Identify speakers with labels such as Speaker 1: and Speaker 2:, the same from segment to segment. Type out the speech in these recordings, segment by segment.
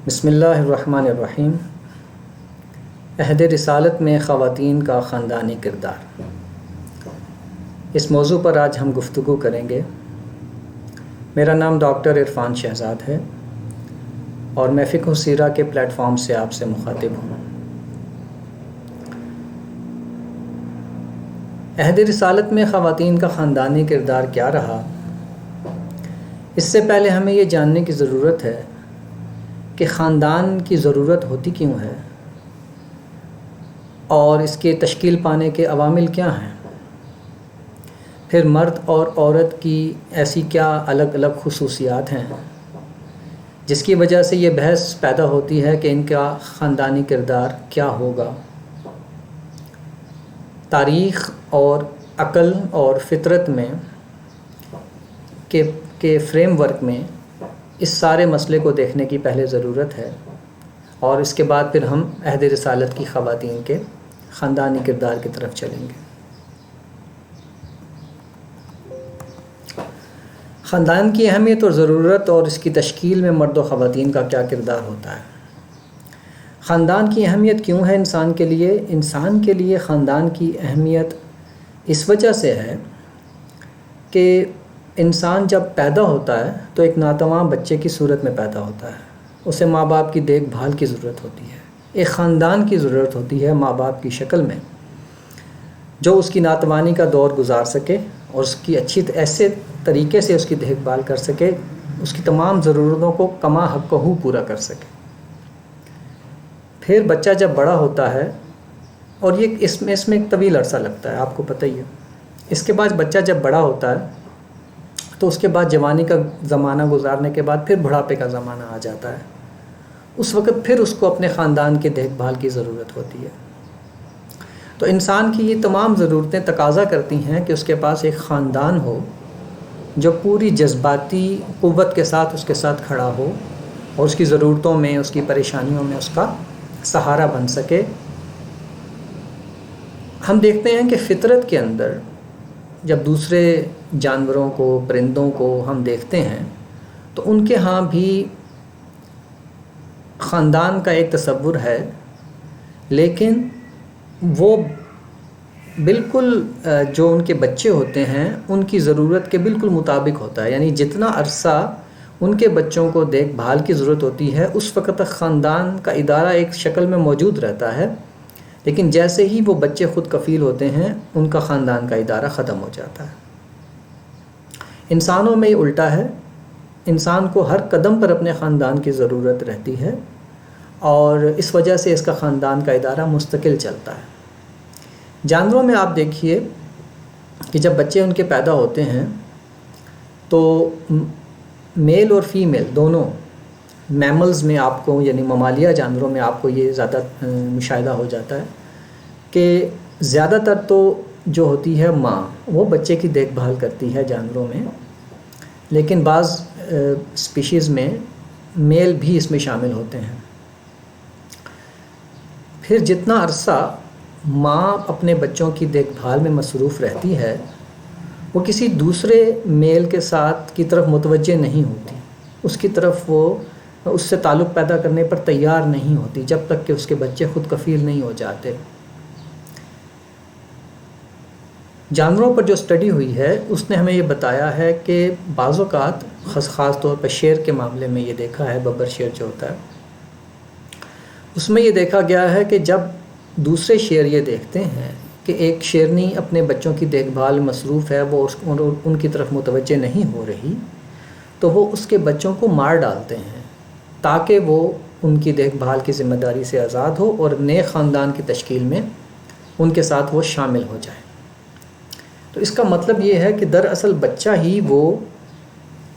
Speaker 1: بسم اللہ الرحمن الرحیم۔ عہد رسالت میں خواتین کا خاندانی کردار، اس موضوع پر آج ہم گفتگو کریں گے۔ میرا نام ڈاکٹر عرفان شہزاد ہے اور میں فقہ و سیرہ کے پلیٹ فارم سے آپ سے مخاطب ہوں۔ عہد رسالت میں خواتین کا خاندانی کردار کیا رہا، اس سے پہلے ہمیں یہ جاننے کی ضرورت ہے کہ خاندان کی ضرورت ہوتی کیوں ہے اور اس کے تشکیل پانے کے عوامل کیا ہیں۔ پھر مرد اور عورت کی ایسی کیا الگ الگ خصوصیات ہیں جس کی وجہ سے یہ بحث پیدا ہوتی ہے کہ ان کا خاندانی کردار کیا ہوگا۔ تاریخ اور عقل اور فطرت میں کے فریم ورک میں اس سارے مسئلے کو دیکھنے کی پہلے ضرورت ہے، اور اس کے بعد پھر ہم عہد رسالت کی خواتین کے خاندانی کردار کی طرف چلیں گے۔ خاندان کی اہمیت اور ضرورت اور اس کی تشکیل میں مرد و خواتین کا کیا کردار ہوتا ہے۔ خاندان کی اہمیت کیوں ہے انسان کے لیے؟ انسان کے لیے خاندان کی اہمیت اس وجہ سے ہے کہ انسان جب پیدا ہوتا ہے تو ایک ناتواں بچے کی صورت میں پیدا ہوتا ہے۔ اسے ماں باپ کی دیکھ بھال کی ضرورت ہوتی ہے، ایک خاندان کی ضرورت ہوتی ہے ماں باپ کی شکل میں، جو اس کی ناتوانی کا دور گزار سکے اور اس کی ایسے طریقے سے اس کی دیکھ بھال کر سکے، اس کی تمام ضرورتوں کو کما حقہ پورا کر سکے۔ پھر بچہ جب بڑا ہوتا ہے، اور یہ اس میں ایک طویل عرصہ لگتا ہے، آپ کو پتہ ہی ہے۔ اس کے بعد بچہ جب بڑا ہوتا ہے تو اس کے بعد جوانی کا زمانہ گزارنے کے بعد پھر بڑھاپے کا زمانہ آ جاتا ہے۔ اس وقت پھر اس کو اپنے خاندان کی دیکھ بھال کی ضرورت ہوتی ہے۔ تو انسان کی یہ تمام ضرورتیں تقاضا کرتی ہیں کہ اس کے پاس ایک خاندان ہو جو پوری جذباتی قوت کے ساتھ اس کے ساتھ کھڑا ہو اور اس کی ضرورتوں میں، اس کی پریشانیوں میں اس کا سہارا بن سکے۔ ہم دیکھتے ہیں کہ فطرت کے اندر جب دوسرے جانوروں کو، پرندوں کو ہم دیکھتے ہیں تو ان کے ہاں بھی خاندان کا ایک تصور ہے، لیکن وہ بالکل جو ان کے بچے ہوتے ہیں ان کی ضرورت کے بالکل مطابق ہوتا ہے۔ یعنی جتنا عرصہ ان کے بچوں کو دیکھ بھال کی ضرورت ہوتی ہے اس وقت تک خاندان کا ادارہ ایک شکل میں موجود رہتا ہے، لیکن جیسے ہی وہ بچے خود کفیل ہوتے ہیں ان کا خاندان کا ادارہ ختم ہو جاتا ہے۔ انسانوں میں یہ الٹا ہے، انسان کو ہر قدم پر اپنے خاندان کی ضرورت رہتی ہے اور اس وجہ سے اس کا خاندان کا ادارہ مستقل چلتا ہے۔ جانوروں میں آپ دیکھیے کہ جب بچے ان کے پیدا ہوتے ہیں تو میل اور فیمیل دونوں، میملز میں آپ کو، یعنی ممالیہ جانوروں میں آپ کو یہ زیادہ مشاہدہ ہو جاتا ہے کہ زیادہ تر تو جو ہوتی ہے ماں، وہ بچے کی دیکھ بھال کرتی ہے جانوروں میں، لیکن بعض اسپیشیز میں میل بھی اس میں شامل ہوتے ہیں۔ پھر جتنا عرصہ ماں اپنے بچوں کی دیکھ بھال میں مصروف رہتی ہے وہ کسی دوسرے میل کے ساتھ کی طرف متوجہ نہیں ہوتی، اس کی طرف وہ اس سے تعلق پیدا کرنے پر تیار نہیں ہوتی جب تک کہ اس کے بچے خود کفیل نہیں ہو جاتے۔ جانوروں پر جو اسٹڈی ہوئی ہے اس نے ہمیں یہ بتایا ہے کہ بعض اوقات خاص طور پر شیر کے معاملے میں یہ دیکھا ہے، ببر شیر جو ہوتا ہے اس میں یہ دیکھا گیا ہے کہ جب دوسرے شیر یہ دیکھتے ہیں کہ ایک شیرنی اپنے بچوں کی دیکھ بھال مصروف ہے، وہ ان کی طرف متوجہ نہیں ہو رہی، تو وہ اس کے بچوں کو مار ڈالتے ہیں تاکہ وہ ان کی دیکھ بھال کی ذمہ داری سے آزاد ہو اور نئے خاندان کی تشکیل میں ان کے ساتھ وہ شامل ہو جائے۔ تو اس کا مطلب یہ ہے کہ دراصل بچہ ہی وہ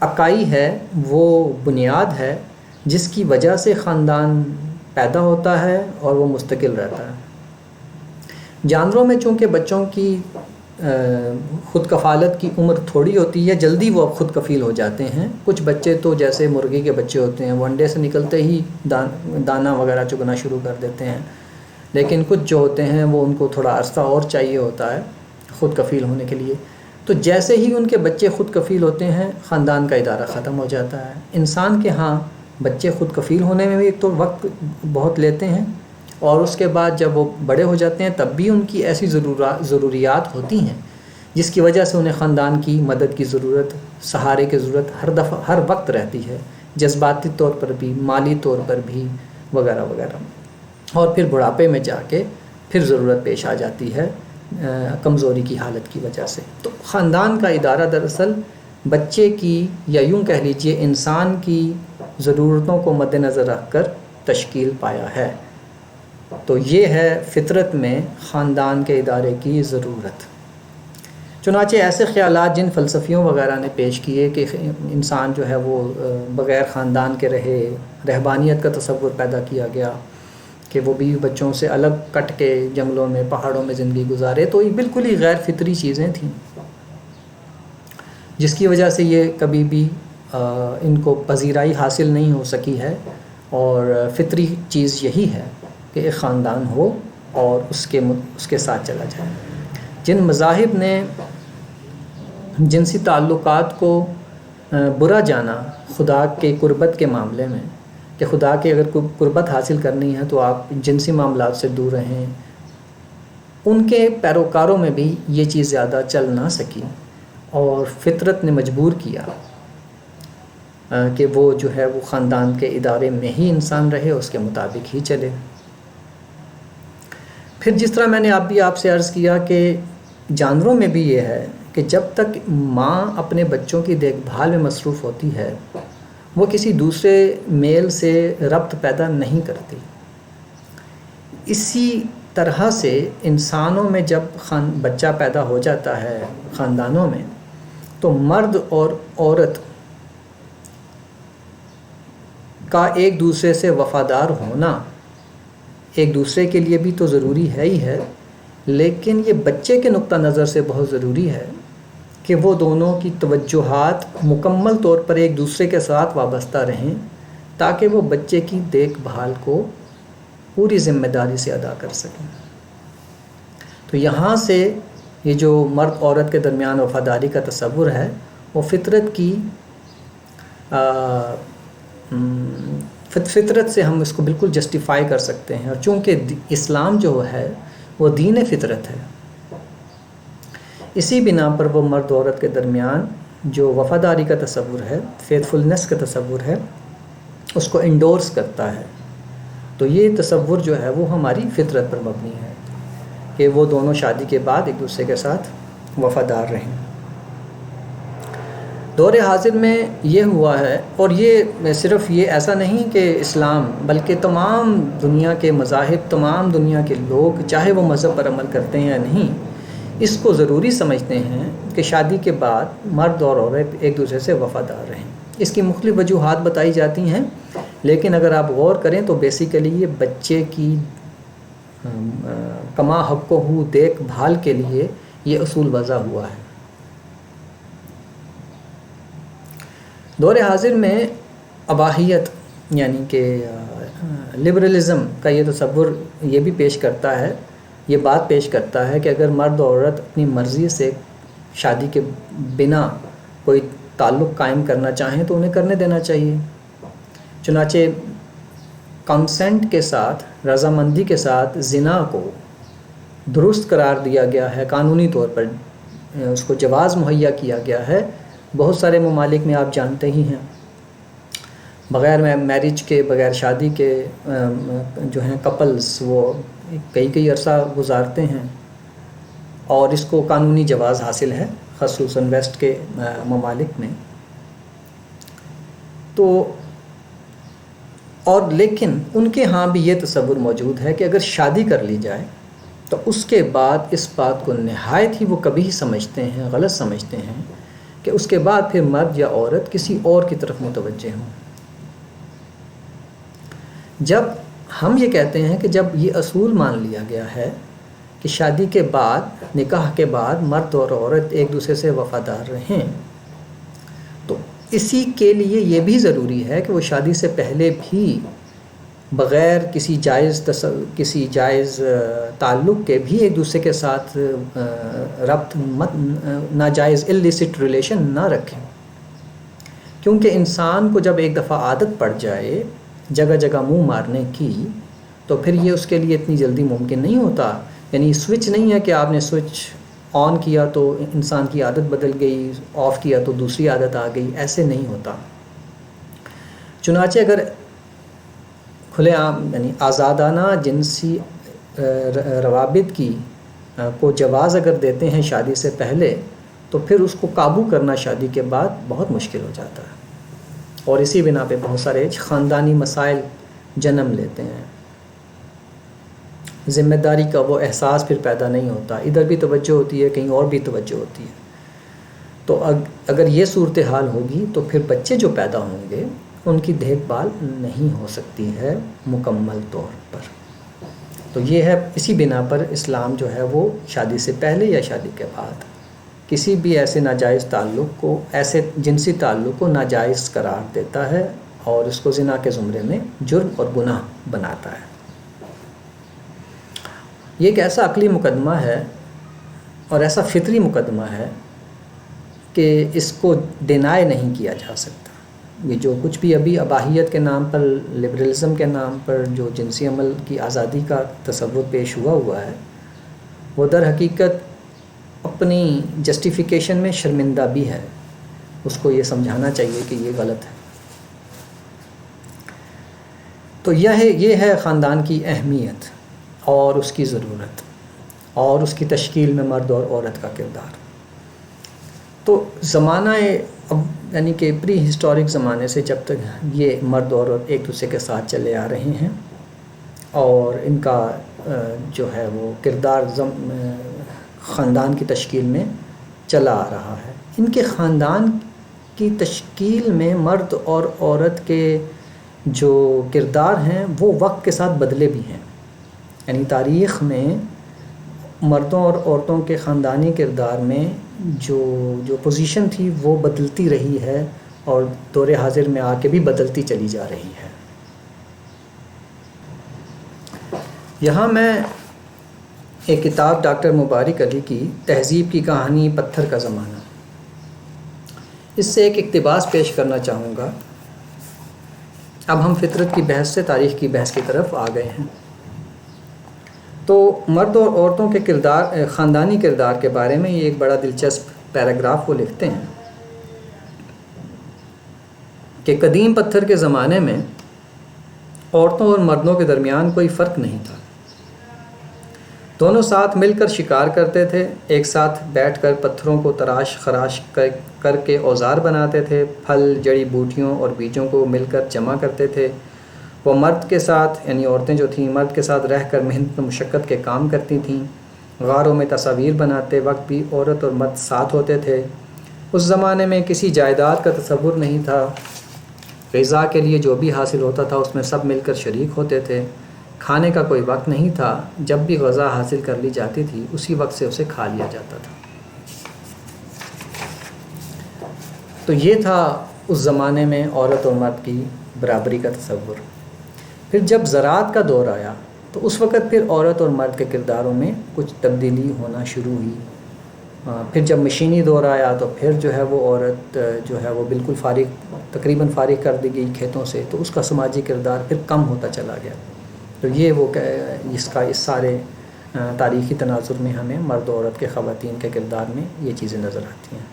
Speaker 1: اکائی ہے، وہ بنیاد ہے جس کی وجہ سے خاندان پیدا ہوتا ہے اور وہ مستقل رہتا ہے۔ جانوروں میں چونکہ بچوں کی خود کفالت کی عمر تھوڑی ہوتی ہے، جلدی وہ خود کفیل ہو جاتے ہیں۔ کچھ بچے تو جیسے مرغی کے بچے ہوتے ہیں وہ انڈے سے نکلتے ہی دانہ وغیرہ چگنا شروع کر دیتے ہیں، لیکن کچھ جو ہوتے ہیں وہ ان کو تھوڑا عرصہ اور چاہیے ہوتا ہے خود کفیل ہونے کے لیے۔ تو جیسے ہی ان کے بچے خود کفیل ہوتے ہیں خاندان کا ادارہ ختم ہو جاتا ہے۔ انسان کے ہاں بچے خود کفیل ہونے میں بھی ایک تو وقت بہت لیتے ہیں، اور اس کے بعد جب وہ بڑے ہو جاتے ہیں تب بھی ان کی ایسی ضروریات ہوتی ہیں جس کی وجہ سے انہیں خاندان کی مدد کی ضرورت، سہارے کی ضرورت ہر وقت رہتی ہے، جذباتی طور پر بھی، مالی طور پر بھی، وغیرہ وغیرہ. اور پھر بڑھاپے میں جا کے پھر ضرورت پیش آ جاتی ہے کمزوری کی حالت کی وجہ سے. تو خاندان کا ادارہ دراصل بچے کی، یا یوں کہہ لیجئے انسان کی ضرورتوں کو مد نظر رکھ کر تشکیل پایا ہے. تو یہ ہے فطرت میں خاندان کے ادارے کی ضرورت. چنانچہ ایسے خیالات جن فلسفیوں وغیرہ نے پیش کیے کہ انسان جو ہے وہ بغیر خاندان کے رہے، رہبانیت کا تصور پیدا کیا گیا کہ وہ بیوی بچوں سے الگ کٹ کے جنگلوں میں، پہاڑوں میں زندگی گزارے، تو یہ بالکل ہی غیر فطری چیزیں تھیں جس کی وجہ سے یہ کبھی بھی ان کو پذیرائی حاصل نہیں ہو سکی ہے. اور فطری چیز یہی ہے کہ ایک خاندان ہو اور اس کے ساتھ چلا جائے. جن مذاہب نے جنسی تعلقات کو برا جانا خدا کے قربت کے معاملے میں، کہ خدا کے اگر قربت حاصل کرنی ہے تو آپ جنسی معاملات سے دور رہیں، ان کے پیروکاروں میں بھی یہ چیز زیادہ چل نہ سکی، اور فطرت نے مجبور کیا کہ وہ جو ہے وہ خاندان کے ادارے میں ہی انسان رہے، اس کے مطابق ہی چلے. پھر جس طرح میں نے آپ سے عرض کیا کہ جانوروں میں بھی یہ ہے کہ جب تک ماں اپنے بچوں کی دیکھ بھال میں مصروف ہوتی ہے وہ کسی دوسرے میل سے ربط پیدا نہیں کرتی. اسی طرح سے انسانوں میں جب بچہ پیدا ہو جاتا ہے خاندانوں میں، تو مرد اور عورت کا ایک دوسرے سے وفادار ہونا ایک دوسرے کے لیے بھی تو ضروری ہے ہی ہے، لیکن یہ بچے کے نقطہ نظر سے بہت ضروری ہے کہ وہ دونوں کی توجہات مکمل طور پر ایک دوسرے کے ساتھ وابستہ رہیں، تاکہ وہ بچے کی دیکھ بھال کو پوری ذمہ داری سے ادا کر سکیں. تو یہاں سے یہ جو مرد عورت کے درمیان وفاداری کا تصور ہے وہ فطرت سے ہم اس کو بالکل جسٹیفائی کر سکتے ہیں. اور چونکہ اسلام جو ہے وہ دین فطرت ہے، اسی بنا پر وہ مرد عورت کے درمیان جو وفاداری کا تصور ہے، فیتھفلنس کا تصور ہے، اس کو انڈورس کرتا ہے. تو یہ تصور جو ہے وہ ہماری فطرت پر مبنی ہے کہ وہ دونوں شادی کے بعد ایک دوسرے کے ساتھ وفادار رہیں. دور حاضر میں یہ ہوا ہے، اور یہ صرف یہ ایسا نہیں کہ اسلام، بلکہ تمام دنیا کے مذاہب، تمام دنیا کے لوگ چاہے وہ مذہب پر عمل کرتے ہیں یا نہیں، اس کو ضروری سمجھتے ہیں کہ شادی کے بعد مرد اور عورت ایک دوسرے سے وفادار رہیں. اس کی مختلف وجوہات بتائی جاتی ہیں، لیکن اگر آپ غور کریں تو بیسیکلی یہ بچے کی کما حق ہو دیکھ بھال کے لیے یہ اصول وضع ہوا ہے. دور حاضر میں اباحیت یعنی کہ لبرلزم کا یہ تصور یہ بھی پیش کرتا ہے، یہ بات پیش کرتا ہے کہ اگر مرد اور عورت اپنی مرضی سے شادی کے بنا کوئی تعلق قائم کرنا چاہیں تو انہیں کرنے دینا چاہیے. چنانچہ کنسنٹ کے ساتھ، رضامندی کے ساتھ زنا کو درست قرار دیا گیا ہے، قانونی طور پر اس کو جواز مہیا کیا گیا ہے. بہت سارے ممالک میں آپ جانتے ہی ہیں بغیر میرج کے، بغیر شادی کے جو ہیں کپلز وہ کئی عرصہ گزارتے ہیں، اور اس کو قانونی جواز حاصل ہے خصوصاً ویسٹ کے ممالک میں. تو اور لیکن ان کے ہاں بھی یہ تصور موجود ہے کہ اگر شادی کر لی جائے تو اس کے بعد اس بات کو نہایت ہی وہ کبھی سمجھتے ہیں، غلط سمجھتے ہیں کہ اس کے بعد پھر مرد یا عورت کسی اور کی طرف متوجہ ہوں. جب ہم یہ کہتے ہیں کہ جب یہ اصول مان لیا گیا ہے کہ شادی کے بعد، نکاح کے بعد مرد اور عورت ایک دوسرے سے وفادار رہیں، تو اسی کے لیے یہ بھی ضروری ہے کہ وہ شادی سے پہلے بھی بغیر کسی جائز تعلق کے بھی ایک دوسرے کے ساتھ ناجائز illicit ریلیشن نہ رکھیں، کیونکہ انسان کو جب ایک دفعہ عادت پڑ جائے جگہ جگہ منہ مارنے کی تو پھر یہ اس کے لیے اتنی جلدی ممکن نہیں ہوتا. یعنی سوئچ نہیں ہے کہ آپ نے سوئچ آن کیا تو انسان کی عادت بدل گئی، آف کیا تو دوسری عادت آ گئی، ایسے نہیں ہوتا. چنانچہ اگر کھلے عام یعنی آزادانہ جنسی روابط کی کو جواز اگر دیتے ہیں شادی سے پہلے تو پھر اس کو قابو کرنا شادی کے بعد بہت مشکل ہو جاتا ہے، اور اسی بنا پہ بہت سارے خاندانی مسائل جنم لیتے ہیں. ذمہ داری کا وہ احساس پھر پیدا نہیں ہوتا، ادھر بھی توجہ ہوتی ہے کہیں اور بھی توجہ ہوتی ہے. تو اگر یہ صورتحال ہوگی تو پھر بچے جو پیدا ہوں گے ان کی دیکھ بھال نہیں ہو سکتی ہے مکمل طور پر. تو یہ ہے، اسی بنا پر اسلام جو ہے وہ شادی سے پہلے یا شادی کے بعد کسی بھی ایسے ناجائز تعلق کو، ایسے جنسی تعلق کو ناجائز قرار دیتا ہے اور اس کو زنا کے زمرے میں جرم اور گناہ بناتا ہے. یہ ایک ایسا عقلی مقدمہ ہے اور ایسا فطری مقدمہ ہے کہ اس کو ڈینائی نہیں کیا جا سکتا. یہ جو کچھ بھی ابھی اباہیت کے نام پر، لبرلزم کے نام پر جو جنسی عمل کی آزادی کا تصور پیش ہوا ہے وہ در حقیقت اپنی جسٹیفیکیشن میں شرمندہ بھی ہے. اس کو یہ سمجھانا چاہیے کہ یہ غلط ہے. تو یہ ہے خاندان کی اہمیت اور اس کی ضرورت اور اس کی تشکیل میں مرد اور عورت کا کردار. تو زمانہ یعنی کہ پری ہسٹورک زمانے سے جب تک یہ مرد اور عورت ایک دوسرے کے ساتھ چلے آ رہے ہیں اور ان کا جو ہے وہ کردار خاندان کی تشکیل میں چلا آ رہا ہے. ان کے خاندان کی تشکیل میں مرد اور عورت کے جو کردار ہیں وہ وقت کے ساتھ بدلے بھی ہیں. یعنی تاریخ میں مردوں اور عورتوں کے خاندانی کردار میں جو پوزیشن تھی وہ بدلتی رہی ہے اور دور حاضر میں آ کے بھی بدلتی چلی جا رہی ہے. یہاں میں ایک کتاب ڈاکٹر مبارک علی کی تہذیب کی کہانی پتھر کا زمانہ، اس سے ایک اقتباس پیش کرنا چاہوں گا. اب ہم فطرت کی بحث سے تاریخ کی بحث کی طرف آ گئے ہیں. تو مرد اور عورتوں کے کردار، خاندانی کردار کے بارے میں یہ ایک بڑا دلچسپ پیراگراف وہ لکھتے ہیں کہ قدیم پتھر کے زمانے میں عورتوں اور مردوں کے درمیان کوئی فرق نہیں تھا. دونوں ساتھ مل کر شکار کرتے تھے، ایک ساتھ بیٹھ کر پتھروں کو تراش خراش کر کے اوزار بناتے تھے، پھل، جڑی بوٹیوں اور بیجوں کو مل کر جمع کرتے تھے. وہ مرد کے ساتھ یعنی عورتیں جو تھیں مرد کے ساتھ رہ کر محنت و مشقت کے کام کرتی تھیں. غاروں میں تصاویر بناتے وقت بھی عورت اور مرد ساتھ ہوتے تھے. اس زمانے میں کسی جائیداد کا تصور نہیں تھا. غذا کے لیے جو بھی حاصل ہوتا تھا اس میں سب مل کر شریک ہوتے تھے. کھانے کا کوئی وقت نہیں تھا، جب بھی غذا حاصل کر لی جاتی تھی اسی وقت سے اسے کھا لیا جاتا تھا. تو یہ تھا اس زمانے میں عورت اور مرد کی برابری کا تصور. پھر جب زراعت کا دور آیا تو اس وقت پھر عورت اور مرد کے کرداروں میں کچھ تبدیلی ہونا شروع ہوئی. پھر جب مشینی دور آیا تو پھر جو ہے وہ عورت جو ہے وہ بالکل تقریباً فارغ کر دی گئی کھیتوں سے، تو اس کا سماجی کردار پھر کم ہوتا چلا گیا. تو یہ وہ اس سارے تاریخی تناظر میں ہمیں مرد و عورت کے خواتین کے کردار میں یہ چیزیں نظر آتی ہیں.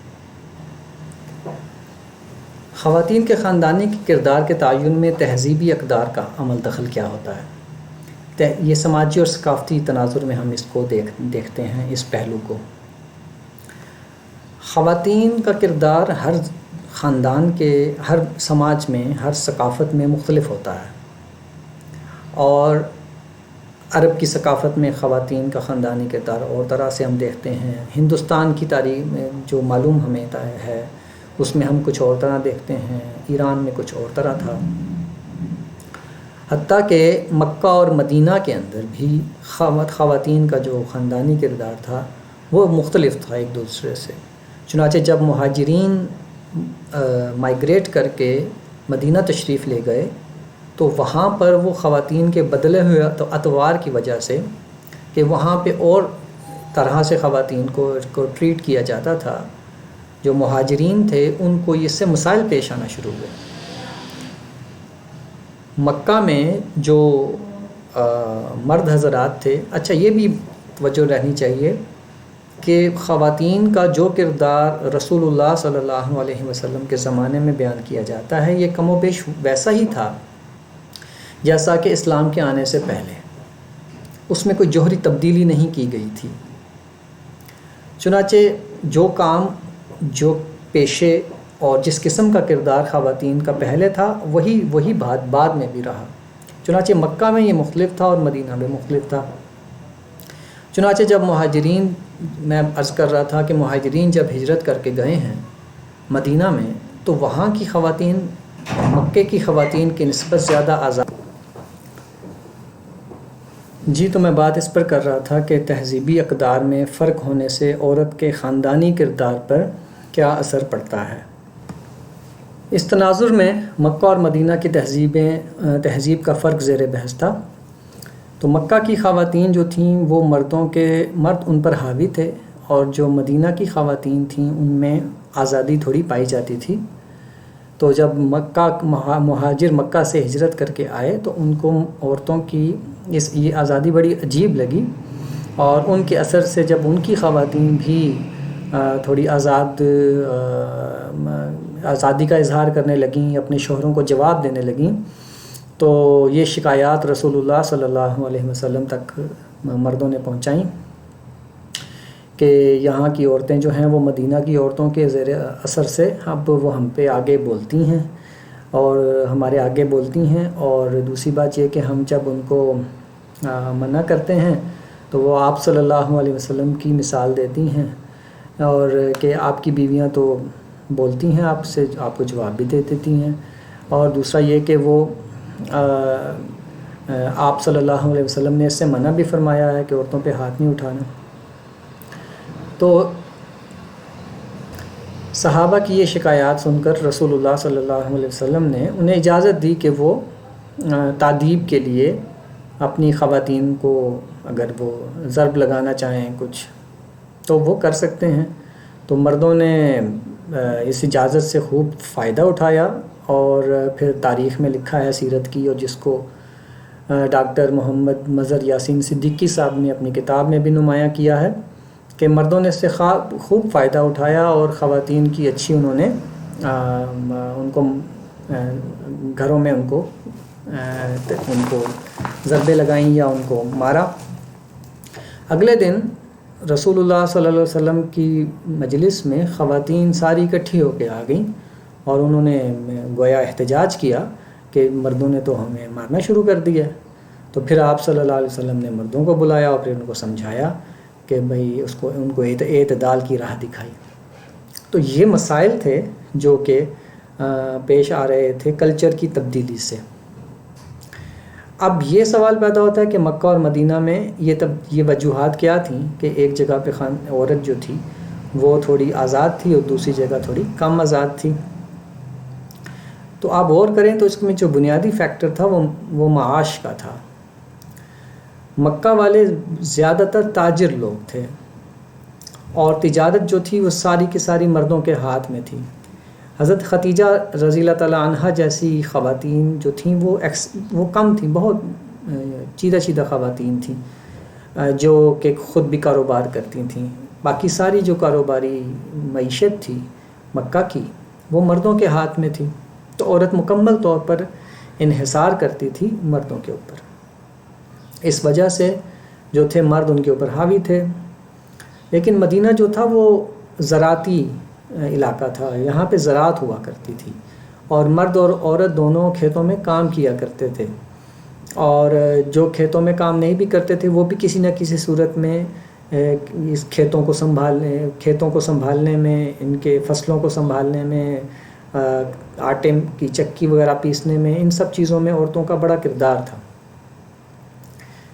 Speaker 1: خواتین کے خاندانی کے کردار کے تعین میں تہذیبی اقدار کا عمل دخل کیا ہوتا ہے؟ یہ سماجی اور ثقافتی تناظر میں ہم اس کو دیکھتے ہیں، اس پہلو کو. خواتین کا کردار ہر خاندان کے، ہر سماج میں، ہر ثقافت میں مختلف ہوتا ہے. اور عرب کی ثقافت میں خواتین کا خاندانی کردار اور طرح سے ہم دیکھتے ہیں. ہندوستان کی تاریخ میں جو معلوم ہمیں ہے اس میں ہم کچھ اور طرح دیکھتے ہیں. ایران میں کچھ اور طرح تھا. حتیٰ کہ مکہ اور مدینہ کے اندر بھی خواتین کا جو خاندانی کردار تھا وہ مختلف تھا ایک دوسرے سے. چنانچہ جب مہاجرین مائیگریٹ کر کے مدینہ تشریف لے گئے تو وہاں پر وہ خواتین کے بدلے ہوئے اطوار کی وجہ سے کہ وہاں پہ اور طرح سے خواتین کو ٹریٹ کیا جاتا تھا، جو مہاجرین تھے ان کو اس سے مسائل پیش آنا شروع ہوئے۔ مکہ میں جو مرد حضرات تھے، اچھا یہ بھی توجہ رہنی چاہیے کہ خواتین کا جو کردار رسول اللہ صلی اللہ علیہ وسلم کے زمانے میں بیان کیا جاتا ہے، یہ کم و بیش ویسا ہی تھا جیسا کہ اسلام کے آنے سے پہلے، اس میں کوئی جوہری تبدیلی نہیں کی گئی تھی۔ چنانچہ جو کام، جو پیشے اور جس قسم کا کردار خواتین کا پہلے تھا وہی بات بعد میں بھی رہا۔ چنانچہ مکہ میں یہ مختلف تھا اور مدینہ میں مختلف تھا۔ چنانچہ جب مہاجرین، میں عرض کر رہا تھا کہ مہاجرین جب ہجرت کر کے گئے ہیں مدینہ میں، تو وہاں کی خواتین مکے کی خواتین کی نسبت زیادہ آزاد۔ جی تو میں بات اس پر کر رہا تھا کہ تہذیبی اقدار میں فرق ہونے سے عورت کے خاندانی کردار پر کیا اثر پڑتا ہے۔ اس تناظر میں مکہ اور مدینہ کی تہذیب کا فرق زیر بحث تھا۔ تو مکہ کی خواتین جو تھیں وہ مرد ان پر حاوی تھے، اور جو مدینہ کی خواتین تھیں ان میں آزادی تھوڑی پائی جاتی تھی۔ تو جب مہاجر مکہ سے ہجرت کر کے آئے تو ان کو عورتوں کی یہ آزادی بڑی عجیب لگی، اور ان کے اثر سے جب ان کی خواتین بھی تھوڑی آزادی کا اظہار کرنے لگیں، اپنے شوہروں کو جواب دینے لگیں، تو یہ شکایات رسول اللہ صلی اللہ علیہ وسلم تک مردوں نے پہنچائیں کہ یہاں کی عورتیں جو ہیں وہ مدینہ کی عورتوں کے زیر اثر سے اب وہ ہم پہ آگے بولتی ہیں اور ہمارے آگے بولتی ہیں، اور دوسری بات یہ کہ ہم جب ان کو منع کرتے ہیں تو وہ آپ صلی اللہ علیہ وسلم کی مثال دیتی ہیں، اور کہ آپ کی بیویاں تو بولتی ہیں آپ سے، آپ کو جواب بھی دے دیتی ہیں، اور دوسرا یہ کہ وہ آپ صلی اللہ علیہ وسلم نے اس سے منع بھی فرمایا ہے کہ عورتوں پہ ہاتھ نہیں اٹھانا۔ تو صحابہ کی یہ شکایات سن کر رسول اللہ صلی اللہ علیہ وسلم نے انہیں اجازت دی کہ وہ تادیب کے لیے اپنی خواتین کو اگر وہ ضرب لگانا چاہیں کچھ تو وہ کر سکتے ہیں۔ تو مردوں نے اس اجازت سے خوب فائدہ اٹھایا، اور پھر تاریخ میں لکھا ہے سیرت کی، اور جس کو ڈاکٹر محمد مظہر یاسین صدیقی صاحب نے اپنی کتاب میں بھی نمایاں کیا ہے کہ مردوں نے اس سے خوب فائدہ اٹھایا، اور خواتین کی اچھی انہوں نے ان کو گھروں میں ان کو ضربیں لگائیں یا ان کو مارا۔ اگلے دن رسول اللہ صلی اللہ علیہ وسلم کی مجلس میں خواتین ساری اکٹھی ہو کے آ گئیں، اور انہوں نے گویا احتجاج کیا کہ مردوں نے تو ہمیں مارنا شروع کر دیا۔ تو پھر آپ صلی اللہ علیہ وسلم نے مردوں کو بلایا اور پھر ان کو سمجھایا کہ بھئی ان کو اعتدال کی راہ دکھائی۔ تو یہ مسائل تھے جو کہ پیش آ رہے تھے کلچر کی تبدیلی سے۔ اب یہ سوال پیدا ہوتا ہے کہ مکہ اور مدینہ میں یہ وجوہات کیا تھیں کہ ایک جگہ پہ عورت جو تھی وہ تھوڑی آزاد تھی اور دوسری جگہ تھوڑی کم آزاد تھی۔ تو آپ غور کریں تو اس میں جو بنیادی فیکٹر تھا وہ معاش کا تھا۔ مکہ والے زیادہ تر تاجر لوگ تھے، اور تجارت جو تھی وہ ساری کی ساری مردوں کے ہاتھ میں تھی۔ حضرت خدیجہ رضی اللہ تعالیٰ عنہا جیسی خواتین جو تھیں وہ کم تھیں، بہت چیدہ خواتین تھیں جو کہ خود بھی کاروبار کرتی تھیں۔ باقی ساری جو کاروباری معیشت تھی مکہ کی وہ مردوں کے ہاتھ میں تھی، تو عورت مکمل طور پر انحصار کرتی تھی مردوں کے اوپر۔ اس وجہ سے جو تھے مرد ان کے اوپر حاوی تھے۔ لیکن مدینہ جو تھا وہ زراعتی علاقہ تھا، یہاں پہ زراعت ہوا کرتی تھی، اور مرد اور عورت دونوں کھیتوں میں کام کیا کرتے تھے، اور جو کھیتوں میں کام نہیں بھی کرتے تھے وہ بھی کسی نہ کسی صورت میں اس کھیتوں کو سنبھالنے میں، ان کے فصلوں کو سنبھالنے میں، آٹے کی چکی وغیرہ پیسنے میں، ان سب چیزوں میں عورتوں کا بڑا کردار تھا،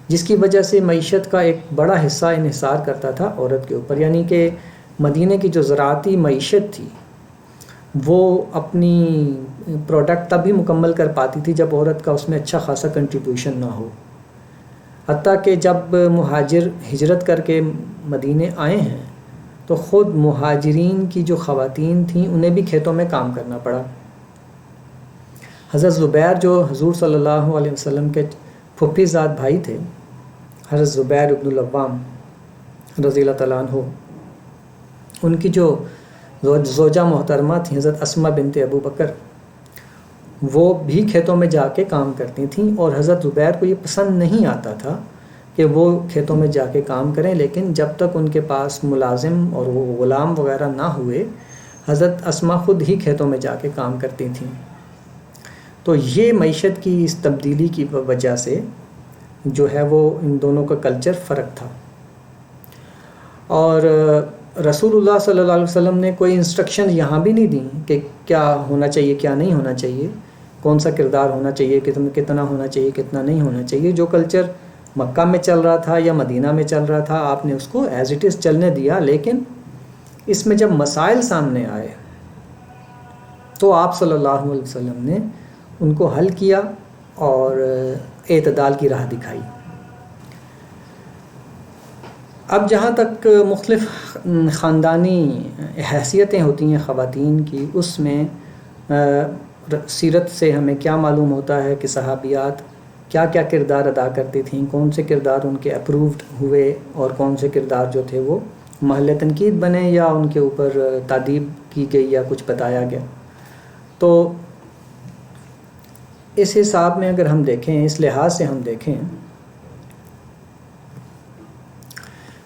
Speaker 1: جس کی وجہ سے معیشت کا ایک بڑا حصہ انحصار کرتا تھا عورت کے اوپر۔ یعنی کہ مدینے کی جو زراعتی معیشت تھی وہ اپنی پروڈکٹ تب بھی مکمل کر پاتی تھی جب عورت کا اس میں اچھا خاصا کنٹریبیوشن نہ ہو۔ حتیٰ کہ جب مہاجر ہجرت کر کے مدینے آئے ہیں تو خود مہاجرین کی جو خواتین تھیں انہیں بھی کھیتوں میں کام کرنا پڑا. حضرت زبیر جو حضور صلی اللہ علیہ وسلم کے پھوپھی زاد بھائی تھے، حضرت زبیر ابن العوام رضی اللہ تعالیٰ عنہ، ان کی جو زوجہ محترمہ تھیں حضرت اسمہ بنت ابو بکر، وہ بھی کھیتوں میں جا کے کام کرتی تھیں. اور حضرت زبیر کو یہ پسند نہیں آتا تھا کہ وہ کھیتوں میں جا کے کام کریں، لیکن جب تک ان کے پاس ملازم اور وہ غلام وغیرہ نہ ہوئے، حضرت اسمہ خود ہی کھیتوں میں جا کے کام کرتی تھیں. تو یہ معیشت کی اس تبدیلی کی وجہ سے جو ہے وہ ان دونوں کا کلچر فرق تھا. اور رسول اللہ صلی اللہ علیہ وسلم نے کوئی انسٹرکشن یہاں بھی نہیں دی کہ کیا ہونا چاہیے کیا نہیں ہونا چاہیے، کون سا کردار ہونا چاہیے، کتنا ہونا چاہیے، کتنا نہیں ہونا چاہیے. جو کلچر مکہ میں چل رہا تھا یا مدینہ میں چل رہا تھا، آپ نے اس کو ایز اٹ از چلنے دیا. لیکن اس میں جب مسائل سامنے آئے تو آپ صلی اللہ علیہ وسلم نے ان کو حل کیا اور اعتدال کی راہ دکھائی. اب جہاں تک مختلف خاندانی حیثیتیں ہوتی ہیں خواتین کی، اس میں سیرت سے ہمیں کیا معلوم ہوتا ہے کہ صحابیات کیا کیا کردار ادا کرتی تھیں، کون سے کردار ان کے اپرووڈ ہوئے اور کون سے کردار جو تھے وہ محل تنقید بنے یا ان کے اوپر تادیب کی گئی یا کچھ بتایا گیا. تو اس حساب میں اگر ہم دیکھیں، اس لحاظ سے ہم دیکھیں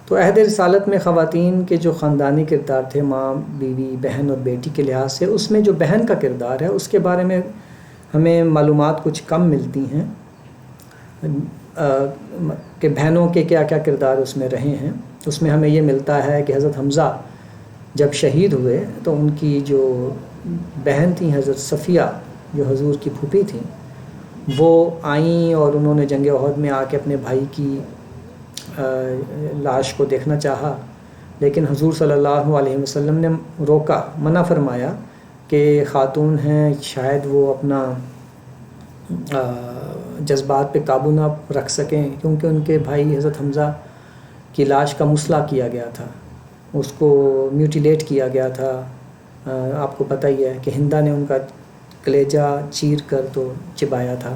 Speaker 1: تو عہد رسالت میں خواتین کے جو خاندانی کردار تھے، ماں، بیوی، بہن اور بیٹی کے لحاظ سے، اس میں جو بہن کا کردار ہے اس کے بارے میں ہمیں معلومات کچھ کم ملتی ہیں کہ بہنوں کے کیا کیا کردار اس میں رہے ہیں. اس میں ہمیں یہ ملتا ہے کہ حضرت حمزہ جب شہید ہوئے تو ان کی جو بہن تھیں حضرت صفیہ جو حضور کی پھوپھی تھیں، وہ آئیں اور انہوں نے جنگ احد میں آ کے اپنے بھائی کی لاش کو دیکھنا چاہا، لیکن حضور صلی اللہ علیہ وسلم نے روکا، منع فرمایا کہ خاتون ہیں، شاید وہ اپنا جذبات پہ قابو نہ رکھ سکیں، کیونکہ ان کے بھائی حضرت حمزہ کی لاش کا مسئلہ کیا گیا تھا، اس کو میوٹیلیٹ کیا گیا تھا. آپ کو پتہ ہی ہے کہ ہندا نے ان کا کلیجہ چیر کر تو چبایا تھا.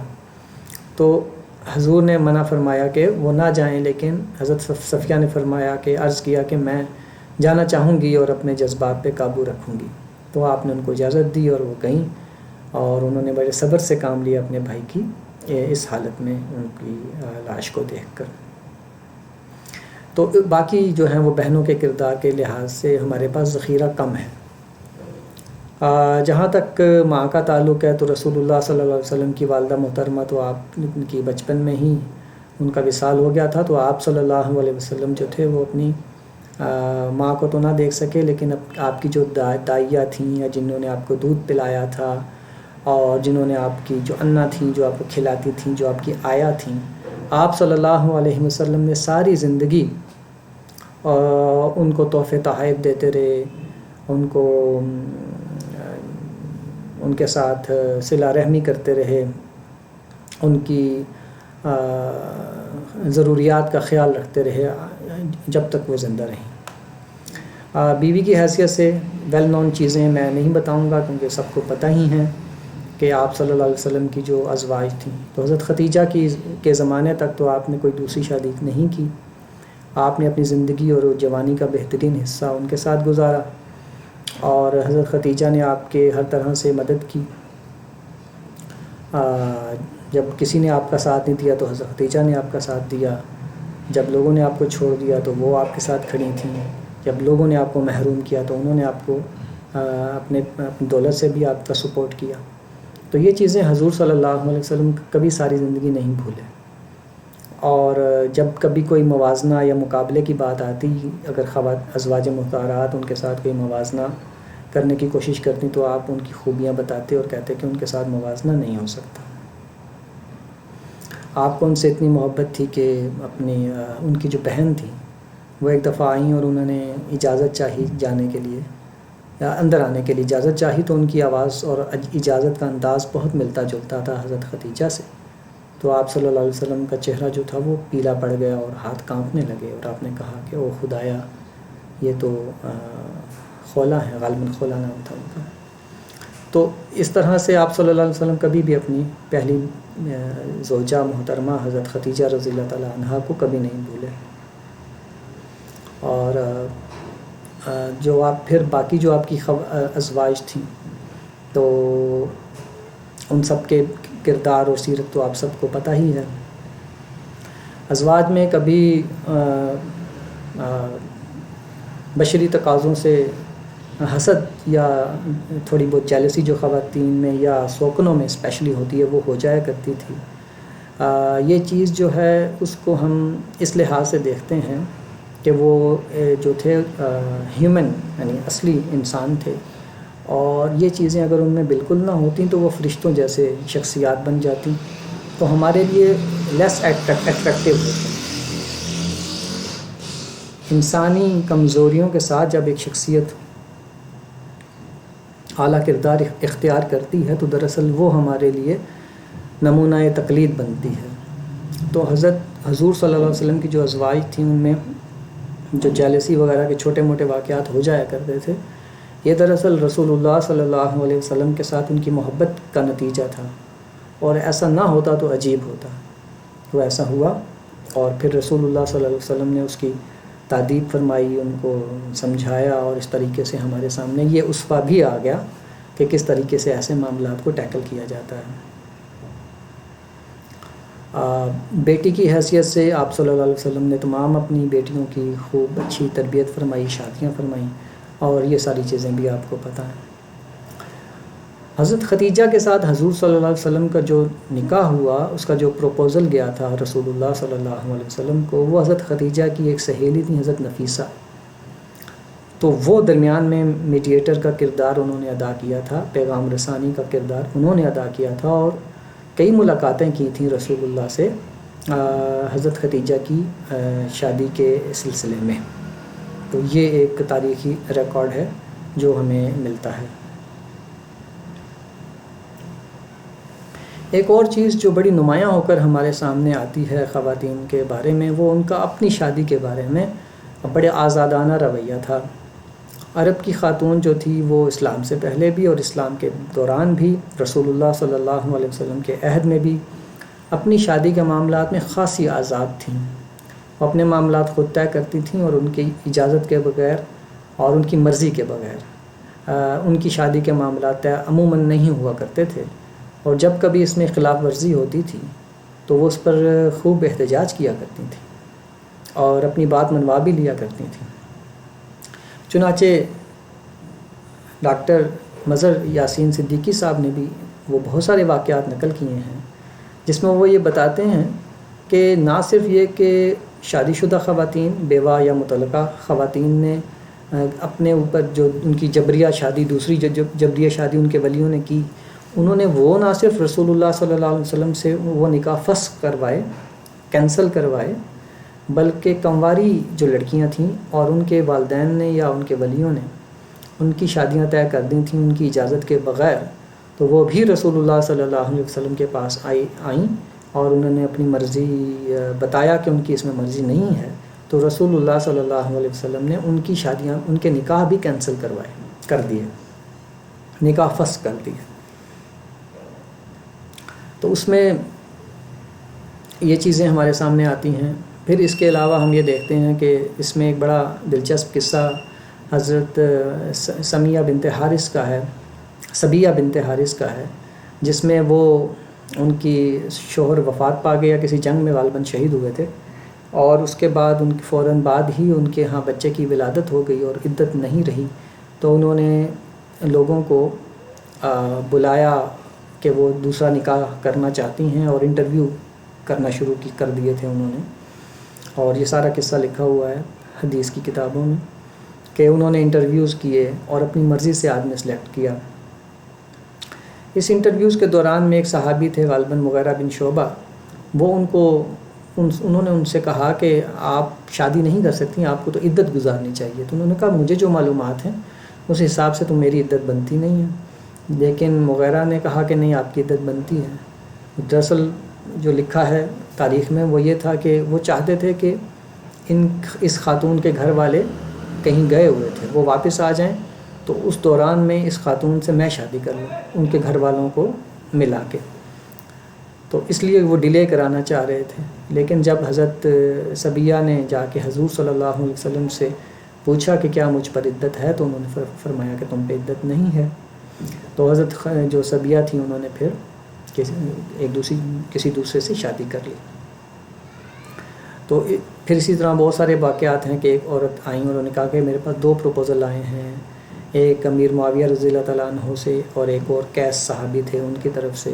Speaker 1: تو حضور نے منع فرمایا کہ وہ نہ جائیں، لیکن حضرت صفیہ نے فرمایا کہ عرض کیا کہ میں جانا چاہوں گی اور اپنے جذبات پہ قابو رکھوں گی. تو آپ نے ان کو اجازت دی اور وہ گئیں، اور انہوں نے بڑے صبر سے کام لیا اپنے بھائی کی اس حالت میں ان کی لاش کو دیکھ کر. تو باقی جو ہیں وہ بہنوں کے کردار کے لحاظ سے ہمارے پاس ذخیرہ کم ہے. جہاں تک ماں کا تعلق ہے تو رسول اللہ صلی اللہ علیہ وسلم کی والدہ محترمہ تو آپ کی بچپن میں ہی ان کا وصال ہو گیا تھا. تو آپ صلی اللہ علیہ وسلم جو تھے وہ اپنی ماں کو تو نہ دیکھ سکے، لیکن آپ کی جو دائیاں تھیں یا جنہوں نے آپ کو دودھ پلایا تھا اور جنہوں نے آپ کی جو انا تھیں جو آپ کو کھلاتی تھیں، جو آپ کی آیا تھیں، آپ صلی اللہ علیہ وسلم نے ساری زندگی ان کو تحفے تحائف دیتے رہے، ان کو ان کے ساتھ صلہ رحمی کرتے رہے، ان کی ضروریات کا خیال رکھتے رہے جب تک وہ زندہ رہیں. بیوی کی حیثیت سے ویل نون چیزیں میں نہیں بتاؤں گا کیونکہ سب کو پتہ ہی ہیں کہ آپ صلی اللہ علیہ وسلم کی جو ازواج تھیں، تو حضرت ختیجہ کے زمانے تک تو آپ نے کوئی دوسری شادی نہیں کی. آپ نے اپنی زندگی اور جوانی کا بہترین حصہ ان کے ساتھ گزارا، اور حضرت ختیجہ نے آپ کے ہر طرح سے مدد کی. جب کسی نے آپ کا ساتھ نہیں دیا تو حضرت ختیجہ نے آپ کا ساتھ دیا. جب لوگوں نے آپ کو چھوڑ دیا تو وہ آپ کے ساتھ کھڑی تھیں. جب لوگوں نے آپ کو محروم کیا تو انہوں نے آپ کو اپنی دولت سے بھی آپ کا سپورٹ کیا. تو یہ چیزیں حضور صلی اللہ علیہ وسلم کبھی ساری زندگی نہیں بھولے. اور جب کبھی کوئی موازنہ یا مقابلے کی بات آتی، اگر ازواج مطہرات ان کے ساتھ کوئی موازنہ کرنے کی کوشش کرتی تو آپ ان کی خوبیاں بتاتے اور کہتے کہ ان کے ساتھ موازنہ نہیں ہو سکتا. آپ کو ان سے اتنی محبت تھی کہ ان کی جو بہن تھی وہ ایک دفعہ آئیں اور انہوں نے اجازت چاہی جانے کے لیے یا اندر آنے کے لیے اجازت چاہی، تو ان کی آواز اور اجازت کا انداز بہت ملتا جلتا تھا حضرت ختیجہ سے. تو آپ صلی اللہ علیہ وسلم کا چہرہ جو تھا وہ پیلا پڑ گیا اور ہاتھ کانپنے لگے، اور آپ نے کہا کہ او خدایا، یہ تو خولا ہے، غالباً خولا نام تھا ان کا. تو اس طرح سے آپ صلی اللہ علیہ وسلم کبھی بھی اپنی پہلی زوجہ محترمہ حضرت خدیجہ رضی اللہ تعالیٰ عنہا کو کبھی نہیں بھولے. اور جو آپ پھر باقی جو آپ کی ازواج تھیں تو ان سب کے کردار اور سیرت تو آپ سب کو پتہ ہی ہے. ازواج میں کبھی بشری تقاضوں سے حسد یا تھوڑی بہت جیلسی جو خواتین میں یا سوکنوں میں اسپیشلی ہوتی ہے وہ ہو جایا کرتی تھی. یہ چیز جو ہے اس کو ہم اس لحاظ سے دیکھتے ہیں کہ وہ جو تھے ہیومن یعنی اصلی انسان تھے، اور یہ چیزیں اگر ان میں بالکل نہ ہوتیں تو وہ فرشتوں جیسے شخصیات بن جاتی تو ہمارے لیے لیس ایٹریکٹیو ہوتے ہیں. انسانی کمزوریوں کے ساتھ جب ایک شخصیت اعلیٰ کردار اختیار کرتی ہے تو دراصل وہ ہمارے لیے نمونہ تقلید بنتی ہے. تو حضور صلی اللہ علیہ وسلم کی جو ازواج تھیں ان میں جو جیلسی وغیرہ کے چھوٹے موٹے واقعات ہو جایا کرتے تھے، یہ دراصل رسول اللہ صلی اللہ علیہ وسلم کے ساتھ ان کی محبت کا نتیجہ تھا، اور ایسا نہ ہوتا تو عجیب ہوتا. وہ ایسا ہوا اور پھر رسول اللہ صلی اللہ علیہ وسلم نے اس کی تادیب فرمائی، ان کو سمجھایا، اور اس طریقے سے ہمارے سامنے یہ اسوہ بھی آ گیا کہ کس طریقے سے ایسے معاملات کو ٹیکل کیا جاتا ہے. بیٹی کی حیثیت سے آپ صلی اللہ علیہ وسلم نے تمام اپنی بیٹیوں کی خوب اچھی تربیت فرمائی، شادیاں فرمائیں، اور یہ ساری چیزیں بھی آپ کو پتہ ہیں. حضرت خدیجہ کے ساتھ حضور صلی اللہ علیہ وسلم کا جو نکاح ہوا، اس کا جو پروپوزل گیا تھا رسول اللہ صلی اللہ علیہ وسلم کو، وہ حضرت خدیجہ کی ایک سہیلی تھی حضرت نفیسہ. تو وہ درمیان میں میڈیٹر کا کردار انہوں نے ادا کیا تھا، پیغام رسانی کا کردار انہوں نے ادا کیا تھا، اور کئی ملاقاتیں کی تھیں رسول اللہ سے حضرت خدیجہ کی شادی کے سلسلے میں. تو یہ ایک تاریخی ریکارڈ ہے جو ہمیں ملتا ہے. ایک اور چیز جو بڑی نمایاں ہو کر ہمارے سامنے آتی ہے خواتین کے بارے میں، وہ ان کا اپنی شادی کے بارے میں بڑے آزادانہ رویہ تھا. عرب کی خاتون جو تھی وہ اسلام سے پہلے بھی اور اسلام کے دوران بھی رسول اللہ صلی اللہ علیہ وسلم کے عہد میں بھی اپنی شادی کے معاملات میں خاصی آزاد تھیں. وہ اپنے معاملات خود طے کرتی تھیں، اور ان کی اجازت کے بغیر اور ان کی مرضی کے بغیر ان کی شادی کے معاملات طے عموماً نہیں ہوا کرتے تھے. اور جب کبھی اس میں خلاف ورزی ہوتی تھی تو وہ اس پر خوب احتجاج کیا کرتی تھیں اور اپنی بات منوا بھی لیا کرتی تھیں. چنانچہ ڈاکٹر مظہر یاسین صدیقی صاحب نے بھی وہ بہت سارے واقعات نقل کیے ہیں جس میں وہ یہ بتاتے ہیں کہ نہ صرف یہ کہ شادی شدہ خواتین، بیوہ یا مطلقہ خواتین نے اپنے اوپر جو ان کی جبریہ شادی، دوسری جو جبریہ شادی ان کے ولیوں نے کی، انہوں نے وہ نہ صرف رسول اللہ صلی اللہ علیہ وسلم سے وہ نکاح فسخ کروائے، کینسل کروائے، بلکہ کنواری جو لڑکیاں تھیں اور ان کے والدین نے یا ان کے ولیوں نے ان کی شادیاں طے کر دی تھیں ان کی اجازت کے بغیر، تو وہ بھی رسول اللہ صلی اللہ علیہ وسلم کے پاس آئیں اور انہوں نے اپنی مرضی بتایا کہ ان کی اس میں مرضی نہیں ہے. تو رسول اللہ صلی اللہ علیہ وسلم نے ان کی شادیاں، ان کے نکاح بھی کینسل کر دیے، نکاح فسخ کر دیے. تو اس میں یہ چیزیں ہمارے سامنے آتی ہیں. پھر اس کے علاوہ ہم یہ دیکھتے ہیں کہ اس میں ایک بڑا دلچسپ قصہ حضرت سمیہ بنت حارث کا ہے، سبیہ بنت حارث کا ہے، جس میں وہ ان کی شوہر وفات پا گیا، کسی جنگ میں غالباً شہید ہوئے تھے، اور اس کے بعد ان کی فوراً بعد ہی ان کے ہاں بچے کی ولادت ہو گئی اور عدت نہیں رہی. تو انہوں نے لوگوں کو بلایا کہ وہ دوسرا نکاح کرنا چاہتی ہیں، اور انٹرویو کرنا شروع کر دیے تھے انہوں نے. اور یہ سارا قصہ لکھا ہوا ہے حدیث کی کتابوں میں کہ انہوں نے انٹرویوز کیے اور اپنی مرضی سے آدمی سلیکٹ کیا. اس انٹرویوز کے دوران میں ایک صحابی تھے غالباً مغیرہ بن شعبہ، وہ انہوں نے ان سے کہا کہ آپ شادی نہیں کر سکتی، آپ کو تو عدت گزارنی چاہیے. تو انہوں نے کہا مجھے جو معلومات ہیں اس حساب سے تو میری عدت بنتی نہیں ہے. لیکن مغیرہ نے کہا کہ نہیں، آپ کی عدت بنتی ہے. دراصل جو لکھا ہے تاریخ میں وہ یہ تھا کہ وہ چاہتے تھے کہ اس خاتون کے گھر والے کہیں گئے ہوئے تھے، وہ واپس آ جائیں تو اس دوران میں اس خاتون سے میں شادی کر لوں ان کے گھر والوں کو ملا کے. تو اس لیے وہ ڈیلے کرانا چاہ رہے تھے. لیکن جب حضرت صبیہ نے جا کے حضور صلی اللہ علیہ وسلم سے پوچھا کہ کیا مجھ پر عدت ہے، تو انہوں نے فرمایا کہ تم پہ عدت نہیں ہے. تو حضرت جو صبیہ تھی انہوں نے پھر کسی دوسرے سے شادی کر لی. تو پھر اسی طرح بہت سارے واقعات ہیں کہ ایک عورت آئیں، انہوں نے کہا کہ میرے پاس 2 پروپوزل آئے ہیں، ایک امیر معاویہ رضی اللہ تعالیٰ عنہ سے اور ایک اور قیس صحابی تھے ان کی طرف سے.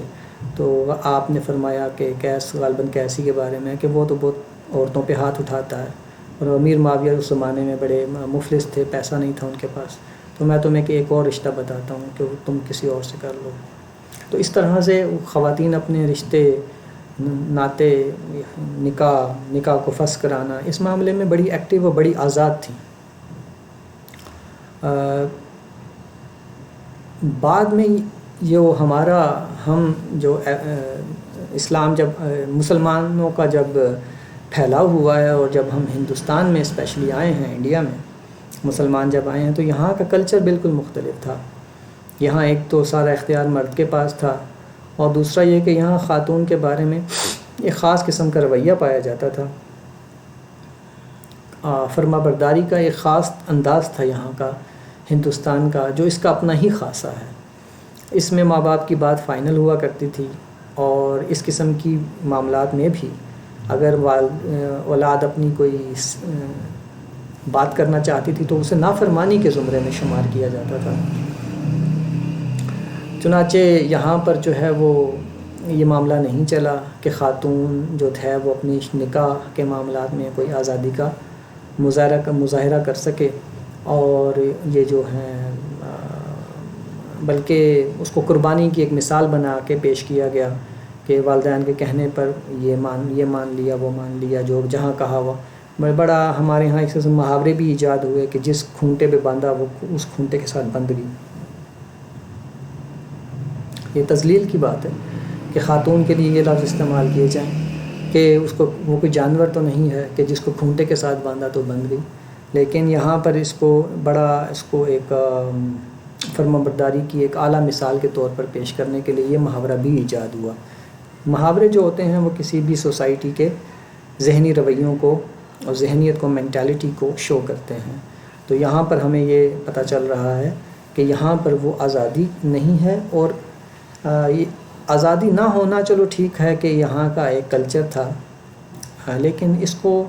Speaker 1: تو آپ نے فرمایا کہ قیس غالباً قیسی کے بارے میں کہ وہ تو بہت عورتوں پہ ہاتھ اٹھاتا ہے، اور امیر معاویہ اس زمانے میں بڑے مفلس تھے، پیسہ نہیں تھا ان کے پاس، تو میں تمہیں کہ ایک اور رشتہ بتاتا ہوں کہ تم کسی اور سے کر لو. تو اس طرح سے خواتین اپنے رشتے، ناطے، نکاح کو فسخ کرانا، اس معاملے میں بڑی ایکٹیو اور بڑی آزاد تھیں. بعد میں ہم جو اسلام جب مسلمانوں کا جب پھیلاؤ ہوا ہے، اور جب ہم ہندوستان میں اسپیشلی آئے ہیں، انڈیا میں مسلمان جب آئے ہیں، تو یہاں کا کلچر بالکل مختلف تھا. یہاں ایک تو سارا اختیار مرد کے پاس تھا، اور دوسرا یہ کہ یہاں خاتون کے بارے میں ایک خاص قسم کا رویہ پایا جاتا تھا. فرما برداری کا ایک خاص انداز تھا یہاں کا، ہندوستان کا، جو اس کا اپنا ہی خاصہ ہے. اس میں ماں باپ کی بات فائنل ہوا کرتی تھی، اور اس قسم کی معاملات میں بھی اگر اولاد اپنی کوئی بات کرنا چاہتی تھی تو اسے نافرمانی کے زمرے میں شمار کیا جاتا تھا. چنانچہ یہاں پر جو ہے وہ یہ معاملہ نہیں چلا کہ خاتون جو ہے وہ اپنی نکاح کے معاملات میں کوئی آزادی کا مظاہرہ کر سکے، اور یہ جو ہیں بلکہ اس کو قربانی کی ایک مثال بنا کے پیش کیا گیا کہ والدین کے کہنے پر یہ مان لیا، وہ مان لیا، جو جہاں کہا ہوا. بڑا ہمارے ہاں ایک قسم محاورے بھی ایجاد ہوئے کہ جس کھونٹے پہ باندھا وہ اس کھونٹے کے ساتھ بندھ گئی. یہ تذلیل کی بات ہے کہ خاتون کے لیے یہ لفظ استعمال کیے جائیں کہ وہ کوئی جانور تو نہیں ہے کہ جس کو کھونٹے کے ساتھ باندھا تو بندھ گئی. لیکن یہاں پر اس کو ایک فرما برداری کی ایک اعلیٰ مثال کے طور پر پیش کرنے کے لیے یہ محاورہ بھی ایجاد ہوا. محاورے جو ہوتے ہیں وہ کسی بھی سوسائٹی کے ذہنی رویوں کو اور ذہنیت کو، مینٹالٹی کو شو کرتے ہیں. تو یہاں پر ہمیں یہ پتہ چل رہا ہے کہ یہاں پر وہ آزادی نہیں ہے. اور یہ آزادی نہ ہونا چلو ٹھیک ہے کہ یہاں کا ایک کلچر تھا، لیکن اس کو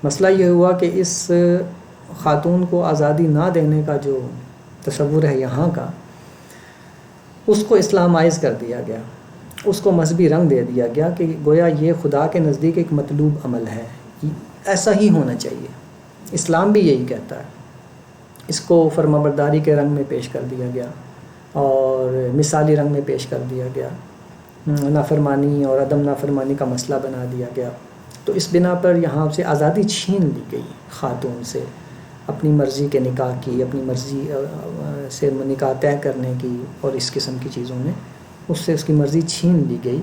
Speaker 1: مسئلہ یہ ہوا کہ اس خاتون کو آزادی نہ دینے کا جو تصور ہے یہاں کا، اس کو اسلامائز کر دیا گیا، اس کو مذہبی رنگ دے دیا گیا کہ گویا یہ خدا کے نزدیک ایک مطلوب عمل ہے، ایسا ہی ہونا چاہیے. اسلام بھی یہی کہتا ہے. اس کو فرمانبرداری کے رنگ میں پیش کر دیا گیا اور مثالی رنگ میں پیش کر دیا گیا. نافرمانی اور عدم نافرمانی کا مسئلہ بنا دیا گیا. تو اس بنا پر یہاں سے آزادی چھین لی گئی خاتون سے، اپنی مرضی کے نکاح کی، اپنی مرضی سے نکاح طے کرنے کی، اور اس قسم کی چیزوں میں اس سے اس کی مرضی چھین لی گئی.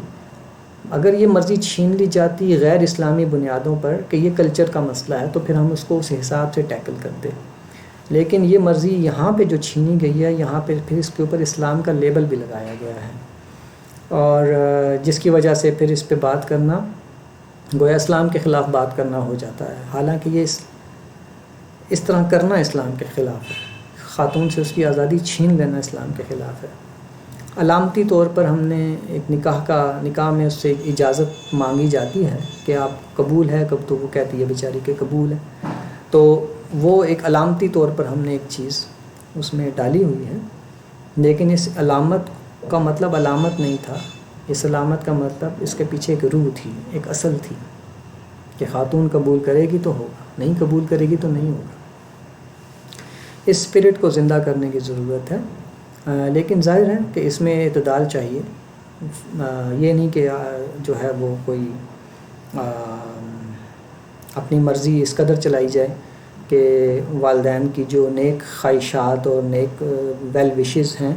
Speaker 1: اگر یہ مرضی چھین لی جاتی غیر اسلامی بنیادوں پر کہ یہ کلچر کا مسئلہ ہے تو پھر ہم اس کو اس حساب سے ٹیکل کرتے. لیکن یہ مرضی یہاں پہ جو چھینی گئی ہے، یہاں پہ پھر اس کے اوپر اسلام کا لیبل بھی لگایا گیا ہے، اور جس کی وجہ سے پھر اس پہ بات کرنا گویا اسلام کے خلاف بات کرنا ہو جاتا ہے. حالانکہ یہ اس طرح کرنا اسلام کے خلاف ہے. خاتون سے اس کی آزادی چھین لینا اسلام کے خلاف ہے. علامتی طور پر ہم نے ایک نکاح میں اس سے اجازت مانگی جاتی ہے کہ آپ قبول ہے، کب تو وہ کہتی ہے بیچاری کہ قبول ہے. تو وہ ایک علامتی طور پر ہم نے ایک چیز اس میں ڈالی ہوئی ہے. لیکن اس علامت کا مطلب علامت نہیں تھا. اس علامت کا مطلب اس کے پیچھے ایک روح تھی، ایک اصل تھی کہ خاتون قبول کرے گی تو ہوگا، نہیں قبول کرے گی تو نہیں ہوگا. اس اسپرٹ کو زندہ کرنے کی ضرورت ہے. لیکن ظاہر ہے کہ اس میں اعتدال چاہیے. یہ نہیں کہ جو ہے وہ کوئی اپنی مرضی اس قدر چلائی جائے کہ والدین کی جو نیک خواہشات اور نیک ویل وشز ہیں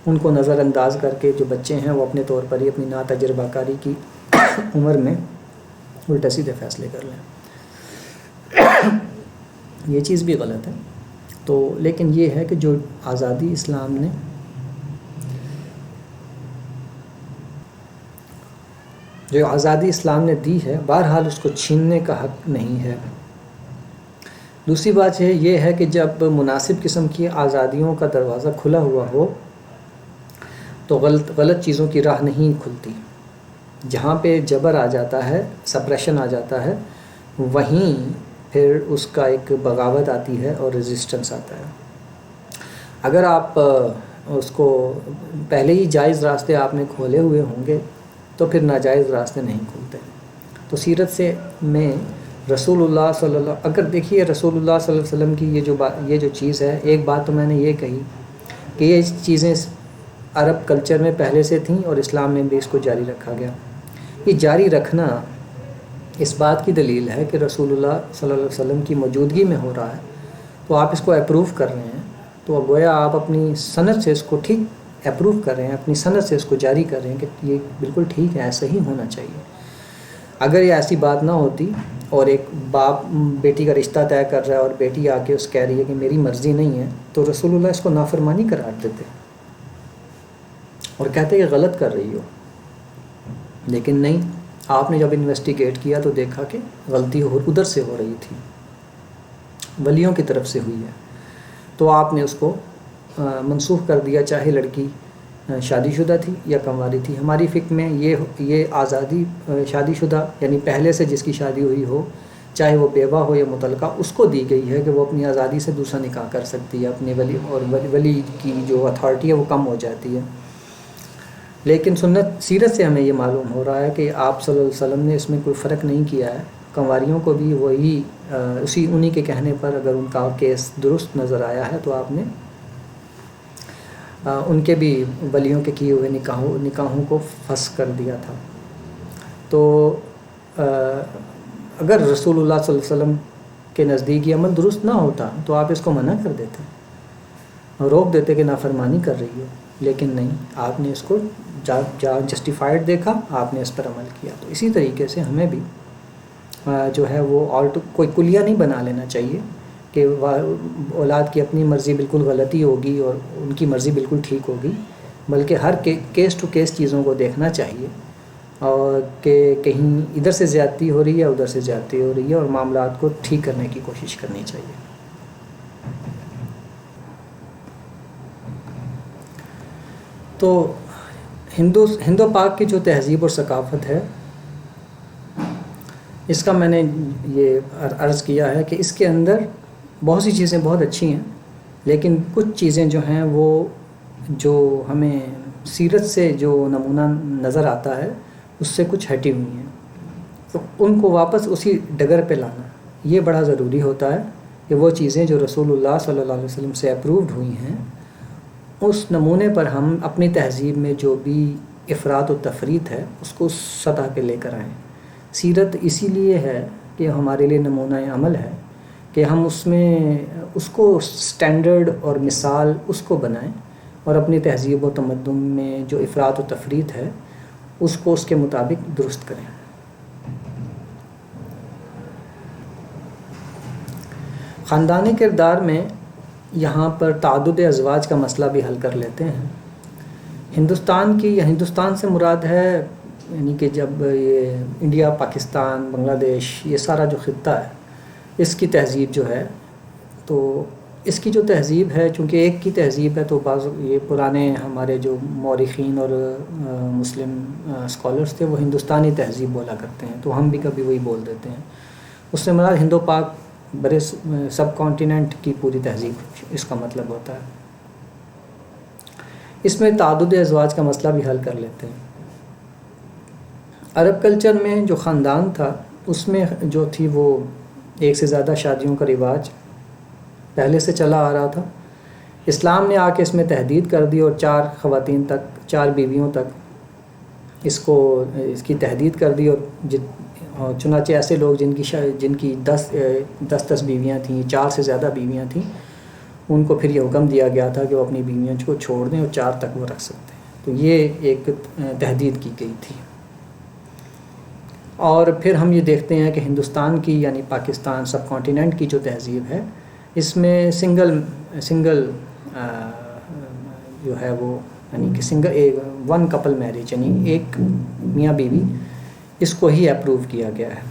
Speaker 1: ان کو نظر انداز کر کے جو بچے ہیں وہ اپنے طور پر ہی اپنی نا تجربہ کاری کی عمر میں الٹا سیدھے فیصلے کر لیں. یہ چیز بھی غلط ہے. تو لیکن یہ ہے کہ جو آزادی اسلام نے دی ہے، بہرحال اس کو چھیننے کا حق نہیں ہے۔ دوسری بات یہ ہے کہ جب مناسب قسم کی آزادیوں کا دروازہ کھلا ہوا ہو تو غلط چیزوں کی راہ نہیں کھلتی۔ جہاں پہ جبر آ جاتا ہے، سپریشن آ جاتا ہے، وہیں پھر اس کا ایک بغاوت آتی ہے اور ریزسٹنس آتا ہے۔ اگر آپ اس کو پہلے ہی جائز راستے آپ نے کھولے ہوئے ہوں گے تو پھر ناجائز راستے نہیں کھلتے۔ تو سیرت سے میں رسول اللہ صلی اللہ، اگر دیکھیے رسول اللہ صلی اللہ علیہ وسلم کی یہ جو چیز ہے، ایک بات تو میں نے یہ کہی کہ یہ چیزیں عرب کلچر میں پہلے سے تھیں اور اسلام میں بھی اس کو جاری رکھا گیا۔ یہ جاری رکھنا اس بات کی دلیل ہے کہ رسول اللہ صلی اللہ علیہ وسلم کی موجودگی میں ہو رہا ہے، تو آپ اس کو اپروو کر رہے ہیں، تو گویا آپ اپنی سند سے اس کو ٹھیک اپروو کر رہے ہیں، اپنی سند سے اس کو جاری کر رہے ہیں کہ یہ بالکل ٹھیک ہے، ایسا ہی ہونا چاہیے۔ اگر یہ ایسی بات نہ ہوتی اور ایک باپ بیٹی کا رشتہ طے کر رہا ہے اور بیٹی آ کے اس کہہ رہی ہے کہ میری مرضی نہیں ہے، تو رسول اللہ اس کو نافرمانی قرار دیتے اور کہتے کہ غلط کر رہی ہو۔ لیکن نہیں، آپ نے جب انویسٹیگیٹ کیا تو دیکھا کہ غلطی ادھر سے ہو رہی تھی، ولیوں کی طرف سے ہوئی ہے، تو آپ نے اس کو منسوخ کر دیا، چاہے لڑکی شادی شدہ تھی یا کنواری تھی۔ ہماری فقہ میں یہ آزادی شادی شدہ یعنی پہلے سے جس کی شادی ہوئی ہو، چاہے وہ بیوہ ہو یا مطلقہ، اس کو دی گئی ہے کہ وہ اپنی آزادی سے دوسرا نکاح کر سکتی ہے، اپنے ولی کی جو اتھارٹی ہے وہ کم ہو جاتی ہے۔ لیکن سیرت سے ہمیں یہ معلوم ہو رہا ہے کہ آپ صلی اللہ علیہ وسلم نے اس میں کوئی فرق نہیں کیا ہے۔ کنواریوں کو بھی وہی انہی کے کہنے پر اگر ان کا کیس درست نظر آیا ہے تو آپ نے ان کے بھی ولیوں کے کیے ہوئے نکاحوں کو فسخ کر دیا تھا۔ تو اگر رسول اللہ صلی اللہ علیہ وسلم کے نزدیک یہ عمل درست نہ ہوتا تو آپ اس کو منع کر دیتے، روک دیتے کہ نافرمانی کر رہی ہو، لیکن نہیں، آپ نے اس کو جہاں جسٹیفائڈ دیکھا آپ نے اس پر عمل کیا۔ تو اسی طریقے سے ہمیں بھی جو ہے وہ کوئی کلیہ نہیں بنا لینا چاہیے کہ اولاد کی اپنی مرضی بالکل غلطی ہوگی اور ان کی مرضی بالکل ٹھیک ہوگی، بلکہ ہر کیس ٹو کیس چیزوں کو دیکھنا چاہیے، اور کہ کہیں ادھر سے زیادتی ہو رہی ہے ادھر سے زیادتی ہو رہی ہے، اور معاملات کو ٹھیک کرنے کی کوشش کرنی چاہیے۔ تو ہندو پاک کی جو تہذیب اور ثقافت ہے، اس کا میں نے یہ عرض کیا ہے کہ اس کے اندر بہت سی چیزیں بہت اچھی ہیں، لیکن کچھ چیزیں جو ہیں وہ جو ہمیں سیرت سے جو نمونہ نظر آتا ہے اس سے کچھ ہٹی ہوئی ہیں، تو ان کو واپس اسی ڈگر پہ لانا یہ بڑا ضروری ہوتا ہے کہ وہ چیزیں جو رسول اللہ صلی اللہ علیہ وسلم سے اپرووڈ ہوئی ہیں اس نمونے پر ہم اپنی تہذیب میں جو بھی افراط و تفریط ہے اس کو اس سطح پہ لے کر آئیں۔ سیرت اسی لیے ہے کہ ہمارے لیے نمونہ عمل ہے کہ ہم اس میں اس کو سٹینڈرڈ اور مثال اس کو بنائیں اور اپنی تہذیب و تمدن میں جو افراط و تفریط ہے اس کو اس کے مطابق درست کریں۔ خاندانی کردار میں یہاں پر تعدد ازواج کا مسئلہ بھی حل کر لیتے ہیں۔ ہندوستان سے مراد ہے یعنی کہ جب یہ انڈیا، پاکستان، بنگلہ دیش، یہ سارا جو خطہ ہے اس کی تہذیب جو ہے، تو اس کی جو تہذیب ہے چونکہ ایک کی تہذیب ہے تو بعض یہ پرانے ہمارے جو مورخین اور مسلم اسکالرس تھے وہ ہندوستانی تہذیب بولا کرتے ہیں، تو ہم بھی کبھی وہی بول دیتے ہیں۔ اس سے مراد ہندو پاک بڑے سب کانٹیننٹ کی پوری تہذیب اس کا مطلب ہوتا ہے۔ اس میں تعدد ازواج کا مسئلہ بھی حل کر لیتے ہیں۔ عرب کلچر میں جو خاندان تھا اس میں جو تھی وہ ایک سے زیادہ شادیوں کا رواج پہلے سے چلا آ رہا تھا۔ اسلام نے آ کے اس میں تحدید کر دی اور 4 خواتین تک، 4 بیویوں تک اس کی تحدید کر دی، اور چنانچہ ایسے لوگ جن کی 10 بیویاں تھیں، 4 سے زیادہ بیویاں تھیں، ان کو پھر یہ حکم دیا گیا تھا کہ وہ اپنی بیویوں کو چھوڑ دیں اور 4 تک وہ رکھ سکتے ہیں۔ تو یہ ایک تحدید کی گئی تھی۔ اور پھر ہم یہ دیکھتے ہیں کہ ہندوستان کی یعنی پاکستان سب کانٹیننٹ کی جو تہذیب ہے اس میں سنگل جو ہے وہ یعنی کہ سنگل ون کپل میرج یعنی ایک میاں بیوی اس کو ہی اپروو کیا گیا ہے.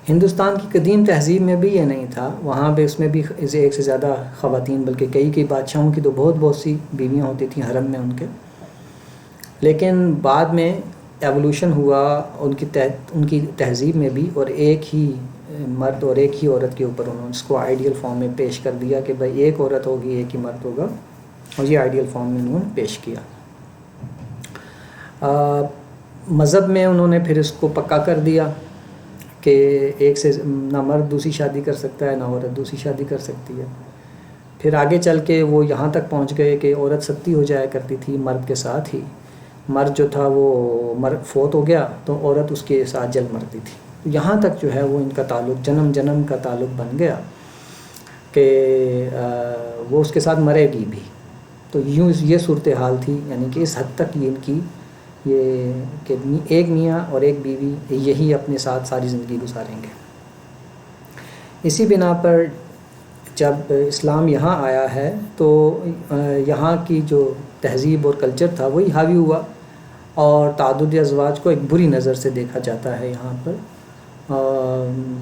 Speaker 1: ہندوستان کی قدیم تہذیب میں بھی یہ نہیں تھا. وہاں پہ اس میں بھی ایک سے زیادہ خواتین بلکہ کئی بادشاہوں کی تو بہت سی بیویاں ہوتی تھیں حرم میں ان کے. لیکن بعد میں ایوولوشن ہوا ان کی تہذیب میں بھی اور ایک ہی مرد اور ایک ہی عورت کے اوپر انہوں نے اس کو آئیڈیل فارم میں پیش کر دیا کہ بھائی ایک عورت ہوگی ایک ہی مرد ہوگا اور یہ آئیڈیل فارم میں انہوں نے پیش کیا. مذہب میں انہوں نے پھر اس کو پکا کر دیا کہ ایک سے نہ مرد دوسری شادی کر سکتا ہے نہ عورت دوسری شادی کر سکتی ہے. پھر آگے چل کے وہ یہاں تک پہنچ گئے کہ عورت ستی ہو جایا کرتی تھی مرد کے ساتھ ہی. مرد جو تھا وہ مرد فوت ہو گیا تو عورت اس کے ساتھ جل مرتی تھی. یہاں تک جو ہے وہ ان کا تعلق جنم کا تعلق بن گیا کہ وہ اس کے ساتھ مرے گی بھی. تو یوں یہ صورتحال تھی یعنی کہ اس حد تک ان کی یہ کہ ایک میاں اور ایک بیوی یہی اپنے ساتھ ساری زندگی گزاریں گے. اسی بنا پر جب اسلام یہاں آیا ہے تو یہاں کی جو تہذیب اور کلچر تھا وہی حاوی ہوا اور تعدد ازواج کو ایک بری نظر سے دیکھا جاتا ہے. یہاں پر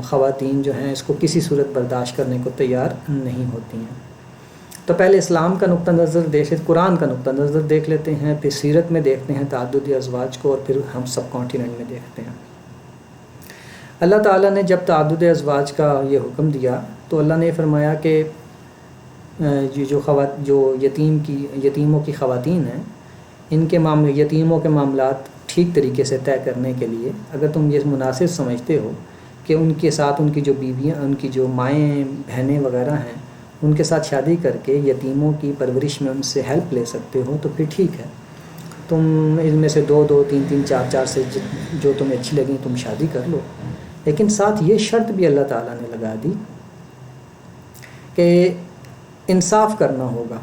Speaker 1: خواتین جو ہیں اس کو کسی صورت برداشت کرنے کو تیار نہیں ہوتی ہیں. تو پہلے اسلام کا نقطہ نظر قرآن کا نقطہ نظر دیکھ لیتے ہیں, پھر سیرت میں دیکھتے ہیں تعدد ازواج کو, اور پھر ہم سب کانٹیننٹ میں دیکھتے ہیں. اللہ تعالیٰ نے جب تعدد ازواج کا یہ حکم دیا تو اللہ نے فرمایا کہ جو یتیموں کی خواتین ہیں ان کے یتیموں کے معاملات ٹھیک طریقے سے طے کرنے کے لیے اگر تم یہ مناسب سمجھتے ہو کہ ان کے ساتھ ان کی جو بیویاں ان کی جو مائیں بہنیں وغیرہ ہیں ان کے ساتھ شادی کر کے یتیموں کی پرورش میں ان سے ہیلپ لے سکتے ہو تو پھر ٹھیک ہے, تم ان میں سے 2 3 4 سے جو تمہیں اچھی لگیں تم شادی کر لو. لیکن ساتھ یہ شرط بھی اللہ تعالیٰ نے لگا دی کہ انصاف کرنا ہوگا,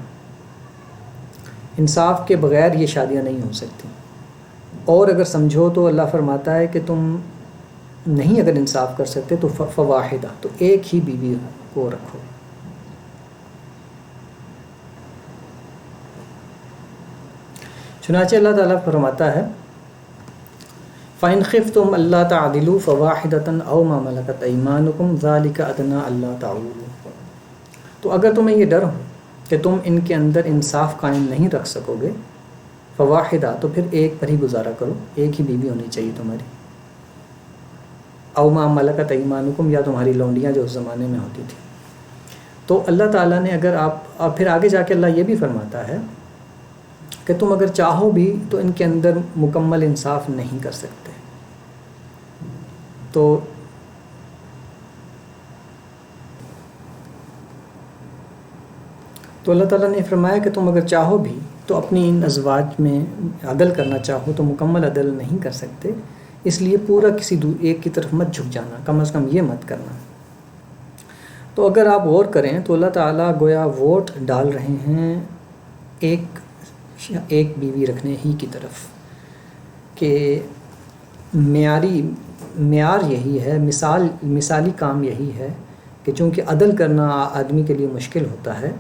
Speaker 1: انصاف کے بغیر یہ شادیاں نہیں ہو سکتی. اور اگر سمجھو تو اللہ فرماتا ہے کہ تم نہیں اگر انصاف کر سکتے تو فواحدہ, تو ایک ہی بیوی کو رکھو. چنانچہ اللہ تعالیٰ فرماتا ہے فَإِنْ خِفْتُمْ أَلَّا تَعْدِلُوا فَوَاحِدَةً أَوْ مَا مَلَكَتْ أَيْمَانُكُمْ ذَلِكَ أَدْنَىٰ أَلَّا تَعُولُوا. تو اگر تمہیں یہ ڈر ہو کہ تم ان کے اندر انصاف قائم نہیں رکھ سکو گے, فواحدہ تو پھر ایک پر ہی گزارا کرو, ایک ہی بیوی ہونی چاہیے تمہاری. أَوْ مَا مَلَكَتْ أَيْمَانُكُمْ یا تمہاری لونڈیاں جو اس زمانے میں ہوتی تھی. تو اللہ تعالیٰ نے اگر آپ پھر آگے جا کے اللہ یہ بھی فرماتا ہے کہ تم اگر چاہو بھی تو ان کے اندر مکمل انصاف نہیں کر سکتے. تو اللہ تعالیٰ نے فرمایا کہ تم اگر چاہو بھی تو اپنی ان ازواج میں عدل کرنا چاہو تو مکمل عدل نہیں کر سکتے, اس لیے پورا کسی ایک کی طرف مت جھک جانا, کم از کم یہ مت کرنا. تو اگر آپ غور کریں تو اللہ تعالیٰ گویا ووٹ ڈال رہے ہیں ایک بیوی رکھنے ہی کی طرف کہ معیار یہی ہے, مثالی کام یہی ہے کہ چونکہ عدل کرنا آدمی کے لیے مشکل ہوتا ہے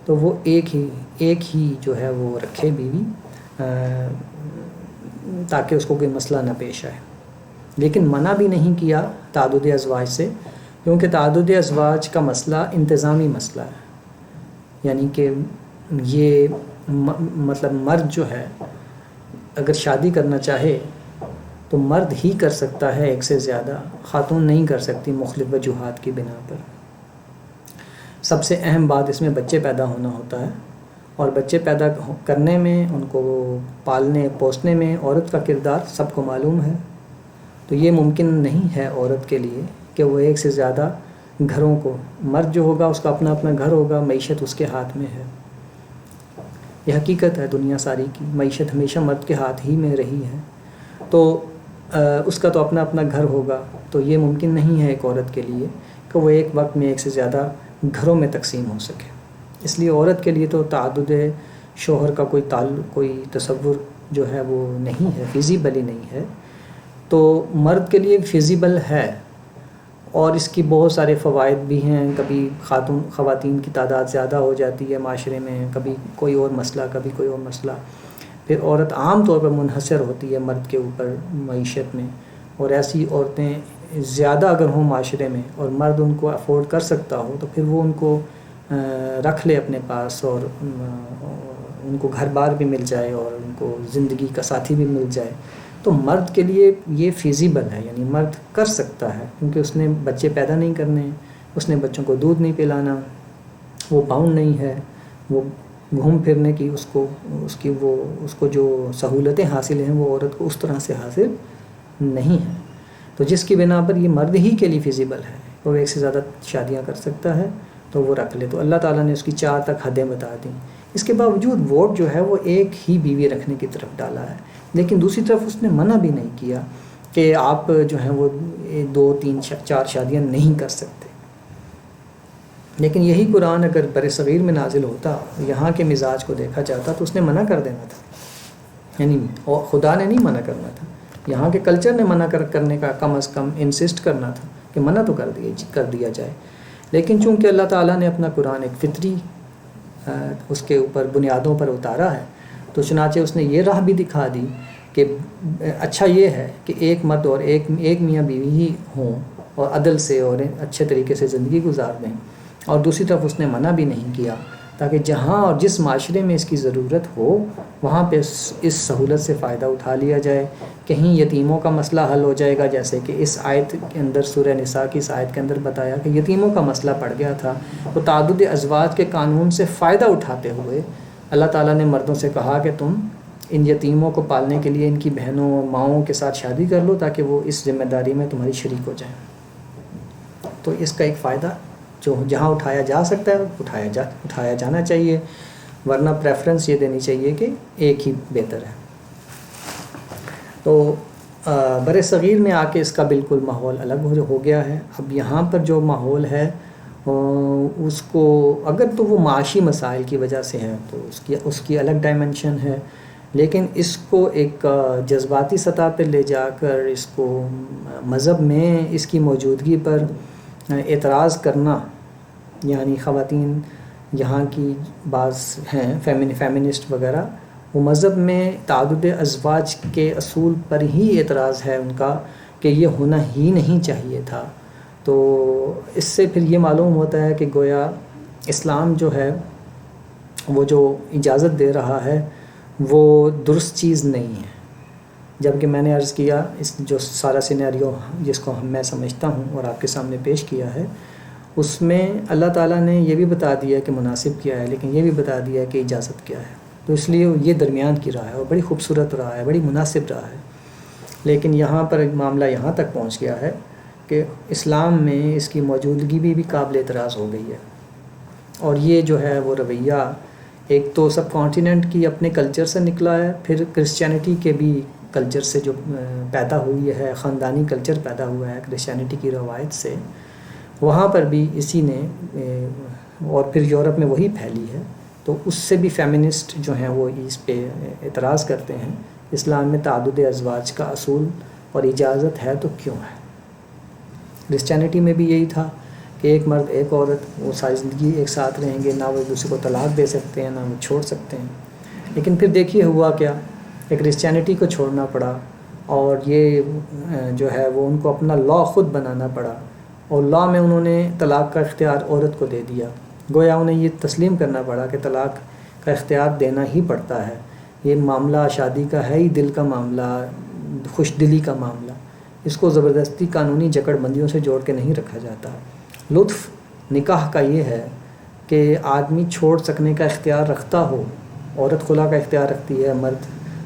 Speaker 1: تو وہ ایک ہی جو ہے وہ رکھے بیوی تاکہ اس کو کوئی مسئلہ نہ پیش آئے. لیکن منع بھی نہیں کیا تعدد ازواج سے, کیونکہ تعدد ازواج کا مسئلہ انتظامی مسئلہ ہے. یعنی کہ یہ مطلب مرد جو ہے اگر شادی کرنا چاہے تو مرد ہی کر سکتا ہے ایک سے زیادہ, خاتون نہیں کر سکتی مختلف وجوہات کی بنا پر. سب سے اہم بات اس میں بچے پیدا ہونا ہوتا ہے, اور بچے پیدا کرنے میں ان کو پالنے پوسنے میں عورت کا کردار سب کو معلوم ہے. تو یہ ممکن نہیں ہے عورت کے لیے کہ وہ ایک سے زیادہ گھروں کو, مرد جو ہوگا اس کا اپنا گھر ہوگا, معیشت اس کے ہاتھ میں ہے. یہ حقیقت ہے دنیا ساری کی, معیشت ہمیشہ مرد کے ہاتھ ہی میں رہی ہے. تو اس کا تو اپنا گھر ہوگا, تو یہ ممکن نہیں ہے ایک عورت کے لیے کہ وہ ایک وقت میں ایک سے زیادہ گھروں میں تقسیم ہو سکے. اس لیے عورت کے لیے تو تعدد شوہر کا کوئی تصور جو ہے وہ نہیں ہے, فیزیبل ہی نہیں ہے. تو مرد کے لیے فیزیبل ہے, اور اس کی بہت سارے فوائد بھی ہیں. کبھی خواتین کی تعداد زیادہ ہو جاتی ہے معاشرے میں، کبھی کوئی اور مسئلہ، کبھی کوئی اور مسئلہ. پھر عورت عام طور پر منحصر ہوتی ہے مرد کے اوپر معیشت میں، اور ایسی عورتیں زیادہ اگر ہوں معاشرے میں اور مرد ان کو افورڈ کر سکتا ہو تو پھر وہ ان کو رکھ لے اپنے پاس، اور ان کو گھر بار بھی مل جائے اور ان کو زندگی کا ساتھی بھی مل جائے. تو مرد کے لیے یہ فیزیبل ہے، یعنی مرد کر سکتا ہے، کیونکہ اس نے بچے پیدا نہیں کرنے ہیں، اس نے بچوں کو دودھ نہیں پلانا، وہ باؤنڈ نہیں ہے، وہ گھوم پھرنے کی اس کو جو سہولتیں حاصل ہیں وہ عورت کو اس طرح سے حاصل نہیں ہیں. تو جس کی بنا پر یہ مرد ہی کے لیے فیزیبل ہے، وہ ایک سے زیادہ شادیاں کر سکتا ہے تو وہ رکھ لے. تو اللہ تعالیٰ نے اس کی 4 تک حدیں بتا دیں. اس کے باوجود ووٹ جو ہے وہ ایک ہی بیوی رکھنے کی طرف ڈالا ہے، لیکن دوسری طرف اس نے منع بھی نہیں کیا کہ آپ جو ہیں وہ 2 3 4 شادیاں نہیں کر سکتے. لیکن یہی قرآن اگر بر صغیر میں نازل ہوتا، یہاں کے مزاج کو دیکھا جاتا تو اس نے منع کر دینا تھا. یعنی خدا نے نہیں منع کرنا تھا، یہاں کے کلچر نے منع کرنے کا کم از کم انسسٹ کرنا تھا کہ منع تو کر دیا جائے. لیکن چونکہ اللہ تعالیٰ نے اپنا قرآن ایک فطری اس کے اوپر بنیادوں پر اتارا ہے، تو چنانچہ اس نے یہ راہ بھی دکھا دی کہ اچھا یہ ہے کہ ایک مرد اور ایک میاں بیوی ہی ہوں اور عدل سے اور اچھے طریقے سے زندگی گزار دیں. اور دوسری طرف اس نے منع بھی نہیں کیا تاکہ جہاں اور جس معاشرے میں اس کی ضرورت ہو وہاں پہ اس سہولت سے فائدہ اٹھا لیا جائے. کہیں یتیموں کا مسئلہ حل ہو جائے گا، جیسے کہ اس آیت کے اندر سورہ نساء کی اس آیت کے اندر بتایا کہ یتیموں کا مسئلہ پڑ گیا تھا. تو تعدد ازواج کے قانون سے فائدہ اٹھاتے ہوئے اللہ تعالیٰ نے مردوں سے کہا کہ تم ان یتیموں کو پالنے کے لیے ان کی بہنوں ماؤں کے ساتھ شادی کر لو تاکہ وہ اس ذمہ داری میں تمہاری شریک ہو جائیں. تو اس کا ایک فائدہ جو جہاں اٹھایا جا سکتا ہے اٹھایا جانا چاہیے، ورنہ پریفرنس یہ دینی چاہیے کہ ایک ہی بہتر ہے. تو بر صغیر میں آ کے اس کا بالکل ماحول الگ ہو گیا ہے. اب یہاں پر جو ماحول ہے اس کو اگر تو وہ معاشی مسائل کی وجہ سے ہے تو اس کی الگ ڈائمنشن ہے، لیکن اس کو ایک جذباتی سطح پہ لے جا کر اس کو مذہب میں اس کی موجودگی پر اعتراض کرنا، یعنی خواتین یہاں کی بعض ہیں فیمنسٹ وغیرہ، وہ مذہب میں تعدد ازواج کے اصول پر ہی اعتراض ہے ان کا کہ یہ ہونا ہی نہیں چاہیے تھا. تو اس سے پھر یہ معلوم ہوتا ہے کہ گویا اسلام جو ہے وہ جو اجازت دے رہا ہے وہ درست چیز نہیں ہے. جبکہ میں نے عرض کیا اس جو سارا سینیریو جس کو میں سمجھتا ہوں اور آپ کے سامنے پیش کیا ہے، اس میں اللہ تعالیٰ نے یہ بھی بتا دیا کہ مناسب کیا ہے، لیکن یہ بھی بتا دیا کہ اجازت کیا ہے. تو اس لیے یہ درمیان کی راہ ہے اور بڑی خوبصورت راہ ہے، بڑی مناسب راہ ہے. لیکن یہاں پر معاملہ یہاں تک پہنچ گیا ہے کہ اسلام میں اس کی موجودگی بھی قابل اعتراض ہو گئی ہے. اور یہ جو ہے وہ رویہ ایک تو سب کانٹیننٹ کی اپنے کلچر سے نکلا ہے، پھر کرسچینٹی کے بھی کلچر سے جو پیدا ہوئی ہے، خاندانی کلچر پیدا ہوا ہے کرسچینٹی کی روایت سے، وہاں پر بھی اسی نے، اور پھر یورپ میں وہی پھیلی ہے. تو اس سے بھی فیمنسٹ جو ہیں وہ اس پہ اعتراض کرتے ہیں اسلام میں تعدد ازواج کا اصول اور اجازت ہے تو کیوں ہے. کرسچینٹی میں بھی یہی تھا کہ ایک مرد ایک عورت وہ ساری زندگی ایک ساتھ رہیں گے، نہ وہ ایک دوسرے کو طلاق دے سکتے ہیں نہ وہ چھوڑ سکتے ہیں. لیکن پھر دیکھیے ہوا کیا کہ کرسچینٹی کو چھوڑنا پڑا اور یہ جو ہے وہ ان کو اپنا لا خود بنانا پڑا، اور لا میں انہوں نے طلاق کا اختیار عورت کو دے دیا. گویا انہیں یہ تسلیم کرنا پڑا کہ طلاق کا اختیار دینا ہی پڑتا ہے. یہ معاملہ شادی کا ہے ہی دل کا معاملہ، خوش دلی کا معاملہ، اس کو زبردستی قانونی جکڑ بندیوں سے جوڑ کے نہیں رکھا جاتا. لطف نکاح کا یہ ہے کہ آدمی چھوڑ سکنے کا اختیار رکھتا ہو، عورت خلا کا اختیار رکھتی ہے، مرد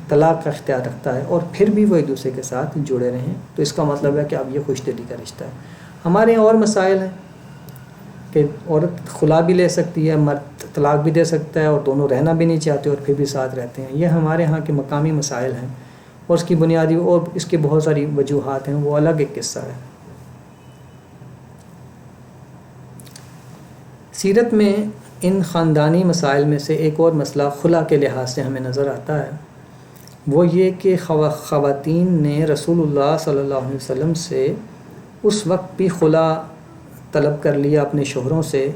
Speaker 1: طلاق کا اختیار رکھتا ہے، اور پھر بھی وہ ایک دوسرے کے ساتھ جڑے رہیں. تو اس کا مطلب ہے کہ اب یہ خوش دلی کا رشتہ ہے. ہمارے یہاں اور مسائل ہیں کہ عورت خلا بھی لے سکتی ہے، مرد طلاق بھی دے سکتا ہے، اور دونوں رہنا بھی نہیں چاہتے اور پھر بھی ساتھ رہتے ہیں. یہ ہمارے ہاں کے مقامی مسائل ہیں اور اس کی بنیادی اور اس کی بہت ساری وجوہات ہیں، وہ الگ ایک قصہ ہے. سیرت میں ان خاندانی مسائل میں سے ایک اور مسئلہ خلا کے لحاظ سے ہمیں نظر آتا ہے، وہ یہ کہ خواتین نے رسول اللہ صلی اللہ علیہ وسلم سے اس وقت بھی خلا طلب کر لیا اپنے شوہروں سے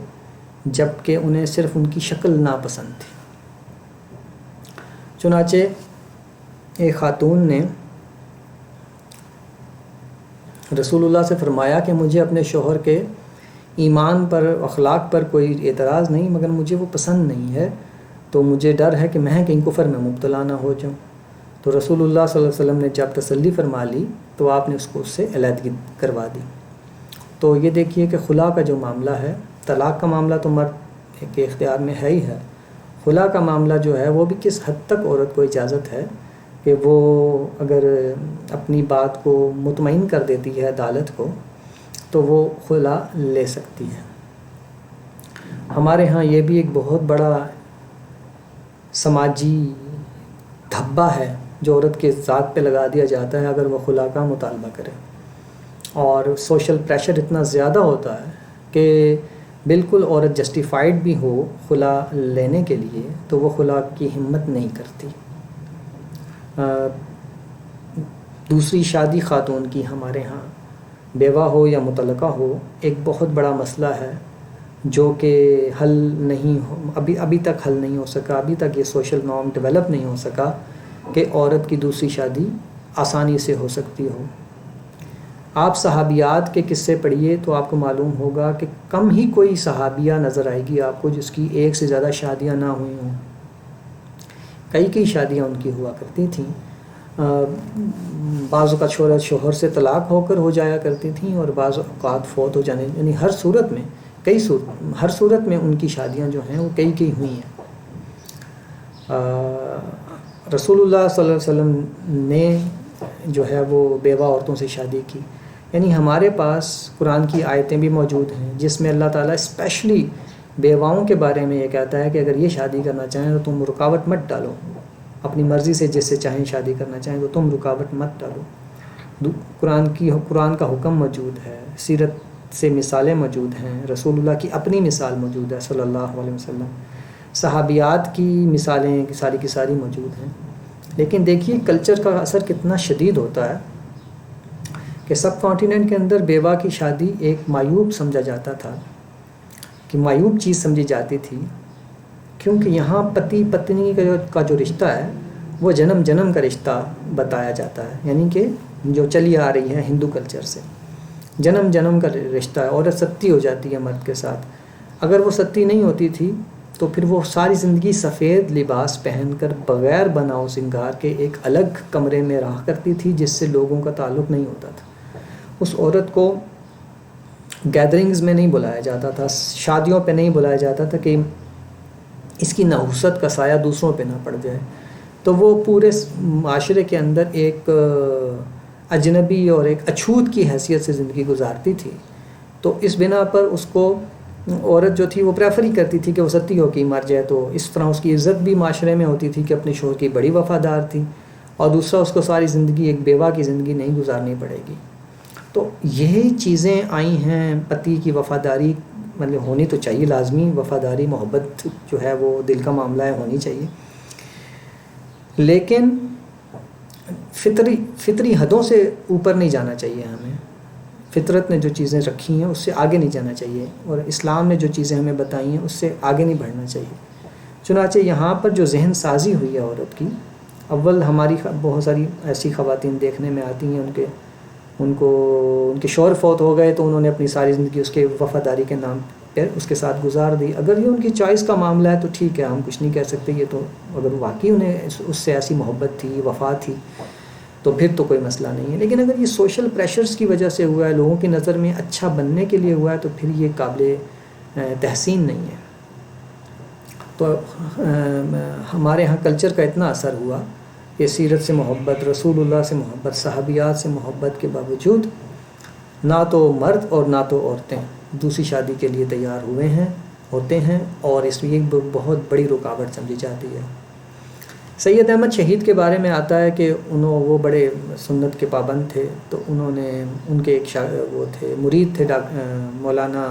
Speaker 1: جب کہ انہیں صرف ان کی شکل ناپسند تھی۔ چنانچہ ایک خاتون نے رسول اللہ سے فرمایا کہ مجھے اپنے شوہر کے ایمان پر اخلاق پر کوئی اعتراض نہیں، مگر مجھے وہ پسند نہیں ہے، تو مجھے ڈر ہے کہ میں کہیں کفر میں مبتلا نہ ہو جاؤں۔ تو رسول اللہ صلی اللہ علیہ وسلم نے جب تسلی فرما لی تو آپ نے اس سے علیحدگی کروا دی۔ تو یہ دیکھیے کہ خلا کا جو معاملہ ہے، طلاق کا معاملہ تو مرد کے اختیار میں ہے ہی ہے، خلا کا معاملہ جو ہے وہ بھی کس حد تک عورت کو اجازت ہے کہ وہ اگر اپنی بات کو مطمئن کر دیتی ہے عدالت کو تو وہ خلا لے سکتی ہے۔ ہمارے ہاں یہ بھی ایک بہت بڑا سماجی دھبا ہے جو عورت کے ذات پہ لگا دیا جاتا ہے اگر وہ خلا کا مطالبہ کرے، اور سوشل پریشر اتنا زیادہ ہوتا ہے کہ بالکل عورت جسٹیفائڈ بھی ہو خلا لینے کے لیے تو وہ خلا کی ہمت نہیں کرتی۔ دوسری شادی خاتون کی ہمارے ہاں بیوہ ہو یا مطلقہ ہو ایک بہت بڑا مسئلہ ہے جو کہ حل نہیں ہو، ابھی تک حل نہیں ہو سکا، ابھی تک یہ سوشل نارم ڈیولپ نہیں ہو سکا کہ عورت کی دوسری شادی آسانی سے ہو سکتی ہو۔ آپ صحابیات کے قصے پڑھیے تو آپ کو معلوم ہوگا کہ کم ہی کوئی صحابیہ نظر آئے گی آپ کو جس کی ایک سے زیادہ شادیاں نہ ہوئی ہوں، کئی شادیاں ان کی ہوا کرتی تھیں۔ بعض اوقات شوہر سے طلاق ہو کر ہو جایا کرتی تھیں اور بعض اوقات فوت ہو جانے، یعنی ہر صورت میں ان کی شادیاں جو ہیں وہ کئی ہوئی ہیں۔ رسول اللہ صلی اللہ علیہ وسلم نے جو ہے وہ بیوہ عورتوں سے شادی کی، یعنی ہمارے پاس قرآن کی آیتیں بھی موجود ہیں جس میں اللہ تعالیٰ اسپیشلی بیواؤں کے بارے میں یہ کہتا ہے کہ اگر یہ شادی کرنا چاہیں تو تم رکاوٹ مت ڈالو، اپنی مرضی سے جس سے چاہیں شادی کرنا چاہیں تو تم رکاوٹ مت ڈالو۔ قرآن کا حکم موجود ہے، سیرت سے مثالیں موجود ہیں، رسول اللہ کی اپنی مثال موجود ہے صلی اللہ علیہ وسلم، صحابیات کی مثالیں ساری کی ساری موجود ہیں۔ لیکن دیکھیے کلچر کا اثر کتنا شدید ہوتا ہے کہ سب کانٹیننٹ کے اندر بیوہ کی شادی ایک معیوب سمجھا جاتا تھا، کہ معیوب چیز سمجھی جاتی تھی، کیونکہ یہاں پتی پتنی کا جو رشتہ ہے وہ جنم کا رشتہ بتایا جاتا ہے، یعنی کہ جو چلی آ رہی ہے ہندو کلچر سے، جنم کا رشتہ ہے۔ عورت ستی ہو جاتی ہے مرد کے ساتھ، اگر وہ ستی نہیں ہوتی تھی تو پھر وہ ساری زندگی سفید لباس پہن کر بغیر بناؤ سنگار کے ایک الگ کمرے میں رہا کرتی تھی جس سے لوگوں کا تعلق نہیں ہوتا تھا۔ اس عورت کو گیدرنگز میں نہیں بلایا جاتا تھا، شادیوں پہ نہیں بلایا جاتا تھا کہ اس کی نحوست کا سایہ دوسروں پہ نہ پڑ جائے، تو وہ پورے معاشرے کے اندر ایک اجنبی اور ایک اچھوت کی حیثیت سے زندگی گزارتی تھی۔ تو اس بنا پر اس کو عورت جو تھی وہ پریفر ہی کرتی تھی کہ وہ ستی ہو کے مر جائے، تو اس طرح اس کی عزت بھی معاشرے میں ہوتی تھی کہ اپنے شوہر کی بڑی وفادار تھی، اور دوسرا اس کو ساری زندگی ایک بیوہ کی زندگی نہیں گزارنی پڑے گی۔ تو یہی چیزیں آئی ہیں، پتی کی وفاداری مطلب ہونی تو چاہیے، لازمی وفاداری محبت جو ہے وہ دل کا معاملہ ہے، ہونی چاہیے، لیکن فطری حدوں سے اوپر نہیں جانا چاہیے ہمیں۔ فطرت نے جو چیزیں رکھی ہیں اس سے آگے نہیں جانا چاہیے، اور اسلام نے جو چیزیں ہمیں بتائی ہیں اس سے آگے نہیں بڑھنا چاہیے۔ چنانچہ یہاں پر جو ذہن سازی ہوئی ہے عورت کی، اول ہماری بہت ساری ایسی خواتین دیکھنے میں آتی ہیں ان کے شوہر فوت ہو گئے تو انہوں نے اپنی ساری زندگی اس کے وفاداری کے نام پر اس کے ساتھ گزار دی۔ اگر یہ ان کی چوائس کا معاملہ ہے تو ٹھیک ہے، ہم کچھ نہیں کہہ سکتے، یہ تو اگر واقعی انہیں اس سے ایسی محبت تھی، وفا تھی، تو پھر تو کوئی مسئلہ نہیں ہے۔ لیکن اگر یہ سوشل پریشرز کی وجہ سے ہوا ہے، لوگوں کی نظر میں اچھا بننے کے لیے ہوا ہے، تو پھر یہ قابل تحسین نہیں ہے۔ تو ہمارے ہاں کلچر کا اتنا اثر ہوا کہ سیرت سے محبت، رسول اللہ سے محبت، صحابیات سے محبت کے باوجود نہ تو مرد اور نہ تو عورتیں دوسری شادی کے لیے تیار ہوتے ہیں، اور اس لیے ایک بہت بڑی رکاوٹ سمجھی جاتی ہے۔ سید احمد شہید کے بارے میں آتا ہے کہ وہ بڑے سنت کے پابند تھے، تو انہوں نے ان کے ایک وہ تھے مرید تھے مولانا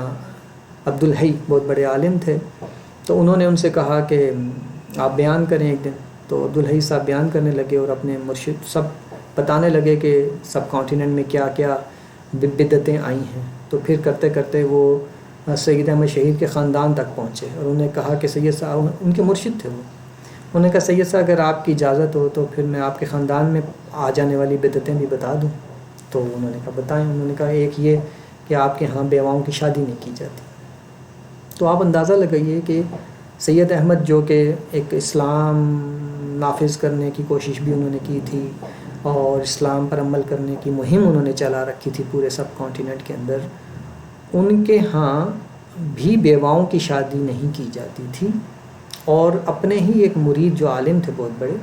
Speaker 1: عبدالحی، بہت بڑے عالم تھے، تو انہوں نے ان سے کہا کہ آپ بیان کریں ایک دن، تو عبدالحی صاحب بیان کرنے لگے اور اپنے مرشد سب بتانے لگے کہ سب کانٹیننٹ میں کیا کیا بدعتیں آئی ہیں، تو پھر کرتے کرتے وہ سید احمد شہید کے خاندان تک پہنچے اور انہوں نے کہا کہ سید صاحب، ان کے مرشد تھے وہ، انہوں نے کہا سید صاحب اگر آپ کی اجازت ہو تو پھر میں آپ کے خاندان میں آ جانے والی بدعتیں بھی بتا دوں. تو انہوں نے کہا بتائیں. انہوں نے کہا ایک یہ کہ آپ کے ہاں بیواؤں کی شادی نہیں کی جاتی. تو آپ اندازہ لگائیے کہ سید احمد جو کہ ایک اسلام نافذ کرنے کی کوشش بھی انہوں نے کی تھی اور اسلام پر عمل کرنے کی مہم انہوں نے چلا رکھی تھی پورے سب کانٹیننٹ کے اندر، ان کے ہاں بھی بیواؤں کی شادی نہیں کی جاتی تھی. اور اپنے ہی ایک مرید جو عالم تھے بہت بڑے،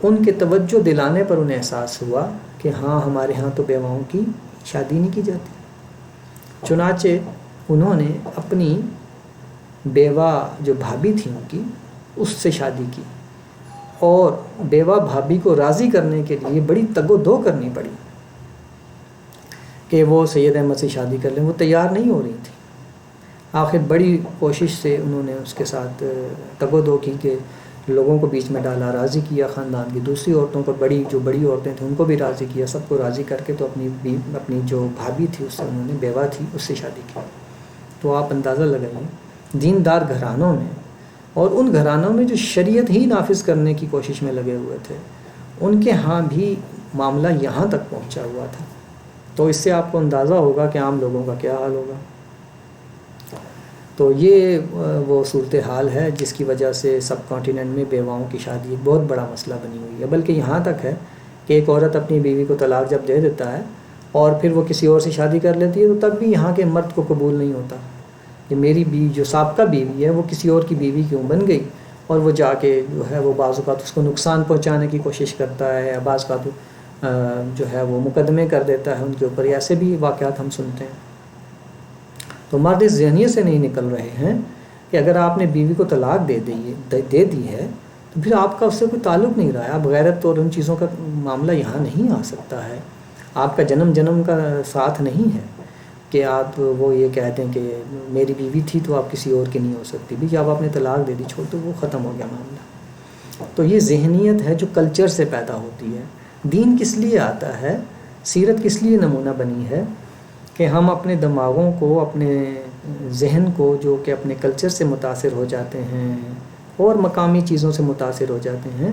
Speaker 1: ان کے توجہ دلانے پر انہیں احساس ہوا کہ ہاں ہمارے ہاں تو بیواؤں کی شادی نہیں کی جاتی. چنانچہ انہوں نے اپنی بیوہ جو بھابھی تھی ان کی، اس سے شادی کی، اور بیوہ بھابھی کو راضی کرنے کے لیے بڑی تگ و دو کرنی پڑی کہ وہ سید احمد سے شادی کر لیں. وہ تیار نہیں ہو رہی تھی. آخر بڑی کوشش سے انہوں نے اس کے ساتھ تگ و دو کی کہ لوگوں کو بیچ میں ڈالا، راضی کیا، خاندان کی دوسری عورتوں کو، جو بڑی عورتیں تھیں ان کو بھی راضی کیا، سب کو راضی کر کے تو اپنی جو بھابھی تھی اس سے انہوں نے، بیوہ تھی، اس سے شادی کی. تو آپ اندازہ لگائیے دیندار گھرانوں میں، اور ان گھرانوں میں جو شریعت ہی نافذ کرنے کی کوشش میں لگے ہوئے تھے، ان کے ہاں بھی معاملہ یہاں تک پہنچا ہوا تھا. تو اس سے آپ کو اندازہ ہوگا کہ عام لوگوں کا کیا حال ہوگا. تو یہ وہ صورتحال ہے جس کی وجہ سے سب کانٹیننٹ میں بیواؤں کی شادی ایک بہت بڑا مسئلہ بنی ہوئی ہے. بلکہ یہاں تک ہے کہ ایک عورت اپنی بیوی کو طلاق جب دے دیتا ہے اور پھر وہ کسی اور سے شادی کر لیتی ہے، تو تب بھی یہاں کے مرد کو قبول نہیں ہوتا کہ میری بیوی جو سابقہ بیوی ہے وہ کسی اور کی بیوی کیوں بن گئی. اور وہ جا کے جو ہے وہ بعض اوقات اس کو نقصان پہنچانے کی کوشش کرتا ہے، یا بعض اوقات جو ہے وہ مقدمے کر دیتا ہے ان کے اوپر. ایسے بھی واقعات ہم سنتے ہیں. تو مرد اس ذہنیت سے نہیں نکل رہے ہیں کہ اگر آپ نے بیوی کو طلاق دے دی ہے تو پھر آپ کا اس سے کوئی تعلق نہیں رہا ہے. اب غیرت اور ان چیزوں کا معاملہ یہاں نہیں آ سکتا ہے. آپ کا جنم کا ساتھ نہیں ہے کہ آپ وہ یہ کہہ دیں کہ میری بیوی تھی تو آپ کسی اور کی نہیں ہو سکتی بھی. جب آپ نے طلاق دے دی چھوڑ تو وہ ختم ہو گیا معاملہ. تو یہ ذہنیت ہے جو کلچر سے پیدا ہوتی ہے. دین کس لیے آتا ہے، سیرت کس لیے نمونہ بنی ہے کہ ہم اپنے دماغوں کو، اپنے ذہن کو جو کہ اپنے کلچر سے متاثر ہو جاتے ہیں اور مقامی چیزوں سے متاثر ہو جاتے ہیں،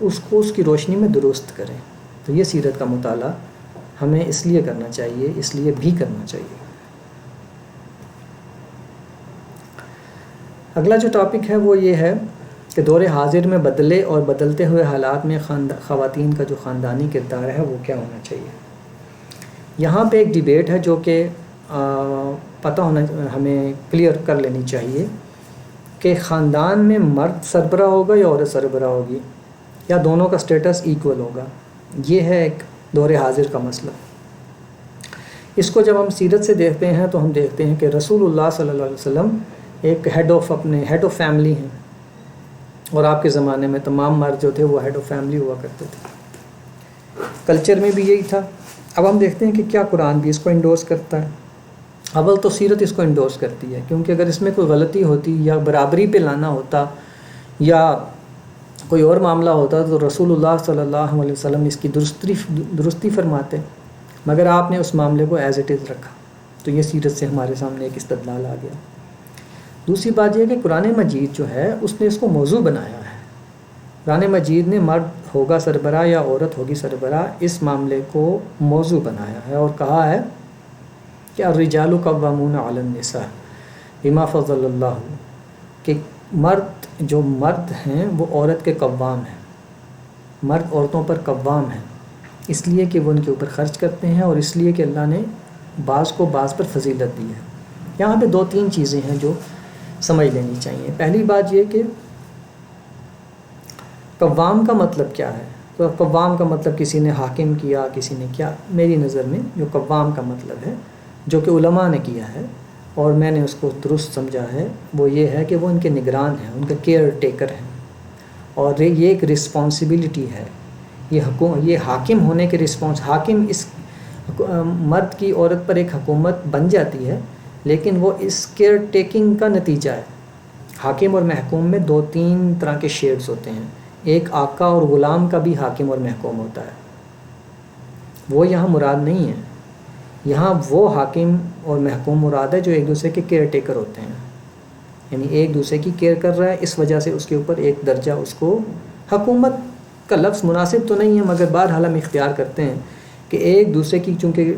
Speaker 1: اس کو اس کی روشنی میں درست کریں. تو یہ سیرت کا مطالعہ ہمیں اس لیے کرنا چاہیے، اس لیے بھی کرنا چاہیے. اگلا جو ٹاپک ہے وہ یہ ہے کہ دور حاضر میں بدلے اور بدلتے ہوئے حالات میں خواتین کا جو خاندانی کردار ہے وہ کیا ہونا چاہیے. یہاں پہ ایک ڈیبیٹ ہے جو کہ پتہ ہونا، ہمیں کلیئر کر لینی چاہیے کہ خاندان میں مرد سربراہ ہوگا یا عورت سربراہ ہوگی، یا دونوں کا سٹیٹس ایکول ہوگا. یہ ہے ایک دور حاضر کا مسئلہ. اس کو جب ہم سیرت سے دیکھتے ہیں تو ہم دیکھتے ہیں کہ رسول اللہ صلی اللہ علیہ وسلم ایک ہیڈ آف فیملی ہیں، اور آپ کے زمانے میں تمام مرد جو تھے وہ ہیڈ آف فیملی ہوا کرتے تھے. کلچر میں بھی یہی تھا. اب ہم دیکھتے ہیں کہ کیا قرآن بھی اس کو انڈورس کرتا ہے. اول تو سیرت اس کو انڈورس کرتی ہے، کیونکہ اگر اس میں کوئی غلطی ہوتی یا برابری پہ لانا ہوتا یا کوئی اور معاملہ ہوتا تو رسول اللہ صلی اللہ علیہ وسلم اس کی درستی فرماتے، مگر آپ نے اس معاملے کو ایز اٹ از رکھا. تو یہ سیرت سے ہمارے سامنے ایک استدلال آ گیا. دوسری بات یہ کہ قرآن مجید جو ہے اس نے اس کو موضوع بنایا ہے. قرآن مجید نے مرد ہوگا سربراہ یا عورت ہوگی سربراہ اس معاملے کو موضوع بنایا ہے، اور کہا ہے کہ الرجال قوامون علی النساء بما فضل اللہ، کہ جو مرد ہیں وہ عورت کے قوام ہیں. مرد عورتوں پر قوام ہیں اس لیے کہ وہ ان کے اوپر خرچ کرتے ہیں، اور اس لیے کہ اللہ نے بعض کو بعض پر فضیلت دی ہے. یہاں پہ 2-3 چیزیں ہیں جو سمجھ لینی چاہیے. پہلی بات یہ کہ قوام کا مطلب کیا ہے. تو قوام کا مطلب کسی نے حاکم کیا، کسی نے کیا. میری نظر میں جو قوام کا مطلب ہے، جو کہ علماء نے کیا ہے اور میں نے اس کو درست سمجھا ہے، وہ یہ ہے کہ وہ ان کے نگران ہیں، ان کا کیئر ٹیکر ہیں، اور یہ ایک رسپانسبلٹی ہے. یہ حاکم ہونے کے حاکم اس مرد کی عورت پر ایک حکومت بن جاتی ہے، لیکن وہ اس کیئر ٹیکنگ کا نتیجہ ہے. حاکم اور محکوم میں 2-3 طرح کے شیڈز ہوتے ہیں. ایک آقا اور غلام کا بھی حاکم اور محکوم ہوتا ہے، وہ یہاں مراد نہیں ہے. یہاں وہ حاکم اور محکوم مراد ہے جو ایک دوسرے کے کیئر ٹیکر ہوتے ہیں، یعنی ایک دوسرے کی کیئر کر رہا ہے، اس وجہ سے اس کے اوپر ایک درجہ اس کو، حکومت کا لفظ مناسب تو نہیں ہے مگر بہرحال ہم اختیار کرتے ہیں کہ ایک دوسرے کی چونکہ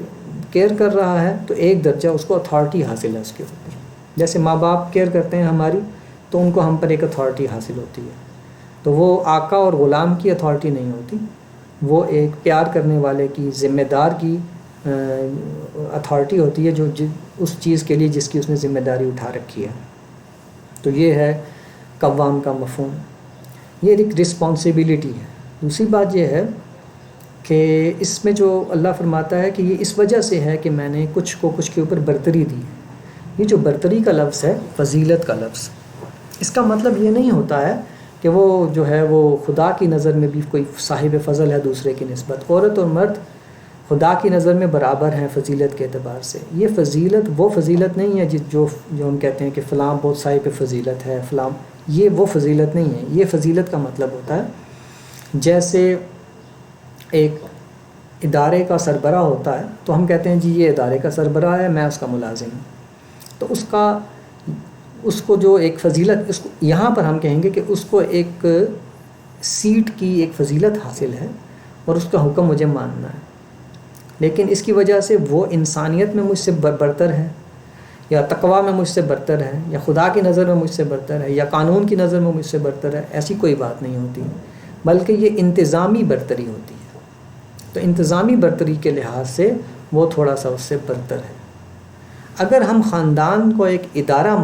Speaker 1: کیئر کر رہا ہے تو ایک درجہ اس کو اتھارٹی حاصل ہے اس کے اوپر. جیسے ماں باپ کیئر کرتے ہیں ہماری تو ان کو ہم پر ایک اتھارٹی حاصل ہوتی ہے. تو وہ آقا اور غلام کی اتھارٹی نہیں ہوتی، وہ ایک پیار کرنے والے کی، ذمہ دار کی اتھارٹی ہوتی ہے جو اس چیز کے لیے جس کی اس نے ذمہ داری اٹھا رکھی ہے. تو یہ ہے قوام کا مفہوم، یہ ایک رسپانسبلٹی ہے. دوسری بات یہ ہے کہ اس میں جو اللہ فرماتا ہے کہ یہ اس وجہ سے ہے کہ میں نے کچھ کو کچھ کے اوپر برتری دی. یہ جو برتری کا لفظ ہے، فضیلت کا لفظ، اس کا مطلب یہ نہیں ہوتا ہے کہ وہ جو ہے وہ خدا کی نظر میں بھی کوئی صاحب فضل ہے دوسرے کی نسبت. عورت اور مرد خدا کی نظر میں برابر ہیں فضیلت کے اعتبار سے. یہ فضیلت وہ فضیلت نہیں ہے جو ہم کہتے ہیں کہ فلاں بہت صاحب فضیلت ہے فلاں، یہ وہ فضیلت نہیں ہے. یہ فضیلت کا مطلب ہوتا ہے جیسے ایک ادارے کا سربراہ ہوتا ہے تو ہم کہتے ہیں جی یہ ادارے کا سربراہ ہے، میں اس کا ملازم ہوں. تو اس کو جو ایک فضیلت، اس کو یہاں پر ہم کہیں گے کہ اس کو ایک سیٹ کی ایک فضیلت حاصل ہے اور اس کا حکم مجھے ماننا ہے، لیکن اس کی وجہ سے وہ انسانیت میں مجھ سے برتر ہے، یا تقویٰ میں مجھ سے برتر ہے، یا خدا کی نظر میں مجھ سے برتر ہے، یا قانون کی نظر میں مجھ سے برتر ہے. ایسی کوئی بات نہیں ہوتی، بلکہ یہ انتظامی برتری ہوتی ہے. تو انتظامی برتری کے لحاظ سے وہ تھوڑا سا اس سے برتر ہے. اگر ہم خاندان کو ایک ادارہ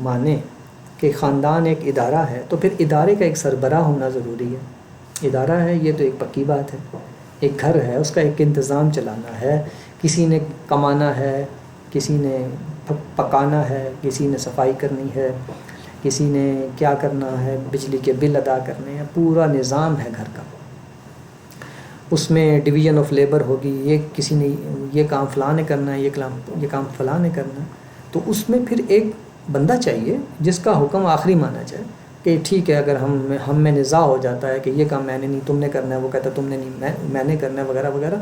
Speaker 1: مانیں کہ خاندان ایک ادارہ ہے تو پھر ادارے کا ایک سربراہ ہونا ضروری ہے. ادارہ ہے یہ تو ایک پکی بات ہے، ایک گھر ہے، اس کا ایک انتظام چلانا ہے. کسی نے کمانا ہے، کسی نے پکانا ہے، کسی نے صفائی کرنی ہے، کسی نے کیا کرنا ہے، بجلی کے بل ادا کرنے ہیں. پورا نظام ہے گھر کا، اس میں ڈویژن آف لیبر ہوگی، یہ کسی نے یہ کام فلاں نے کرنا ہے، یہ کام فلاں نے کرنا ہے. تو اس میں پھر ایک بندہ چاہیے جس کا حکم آخری مانا جائے کہ ٹھیک ہے اگر ہم میں نزاع ہو جاتا ہے کہ یہ کام میں نے نہیں تم نے کرنا ہے، وہ کہتا ہے تم نے نہیں میں نے کرنا ہے وغیرہ وغیرہ.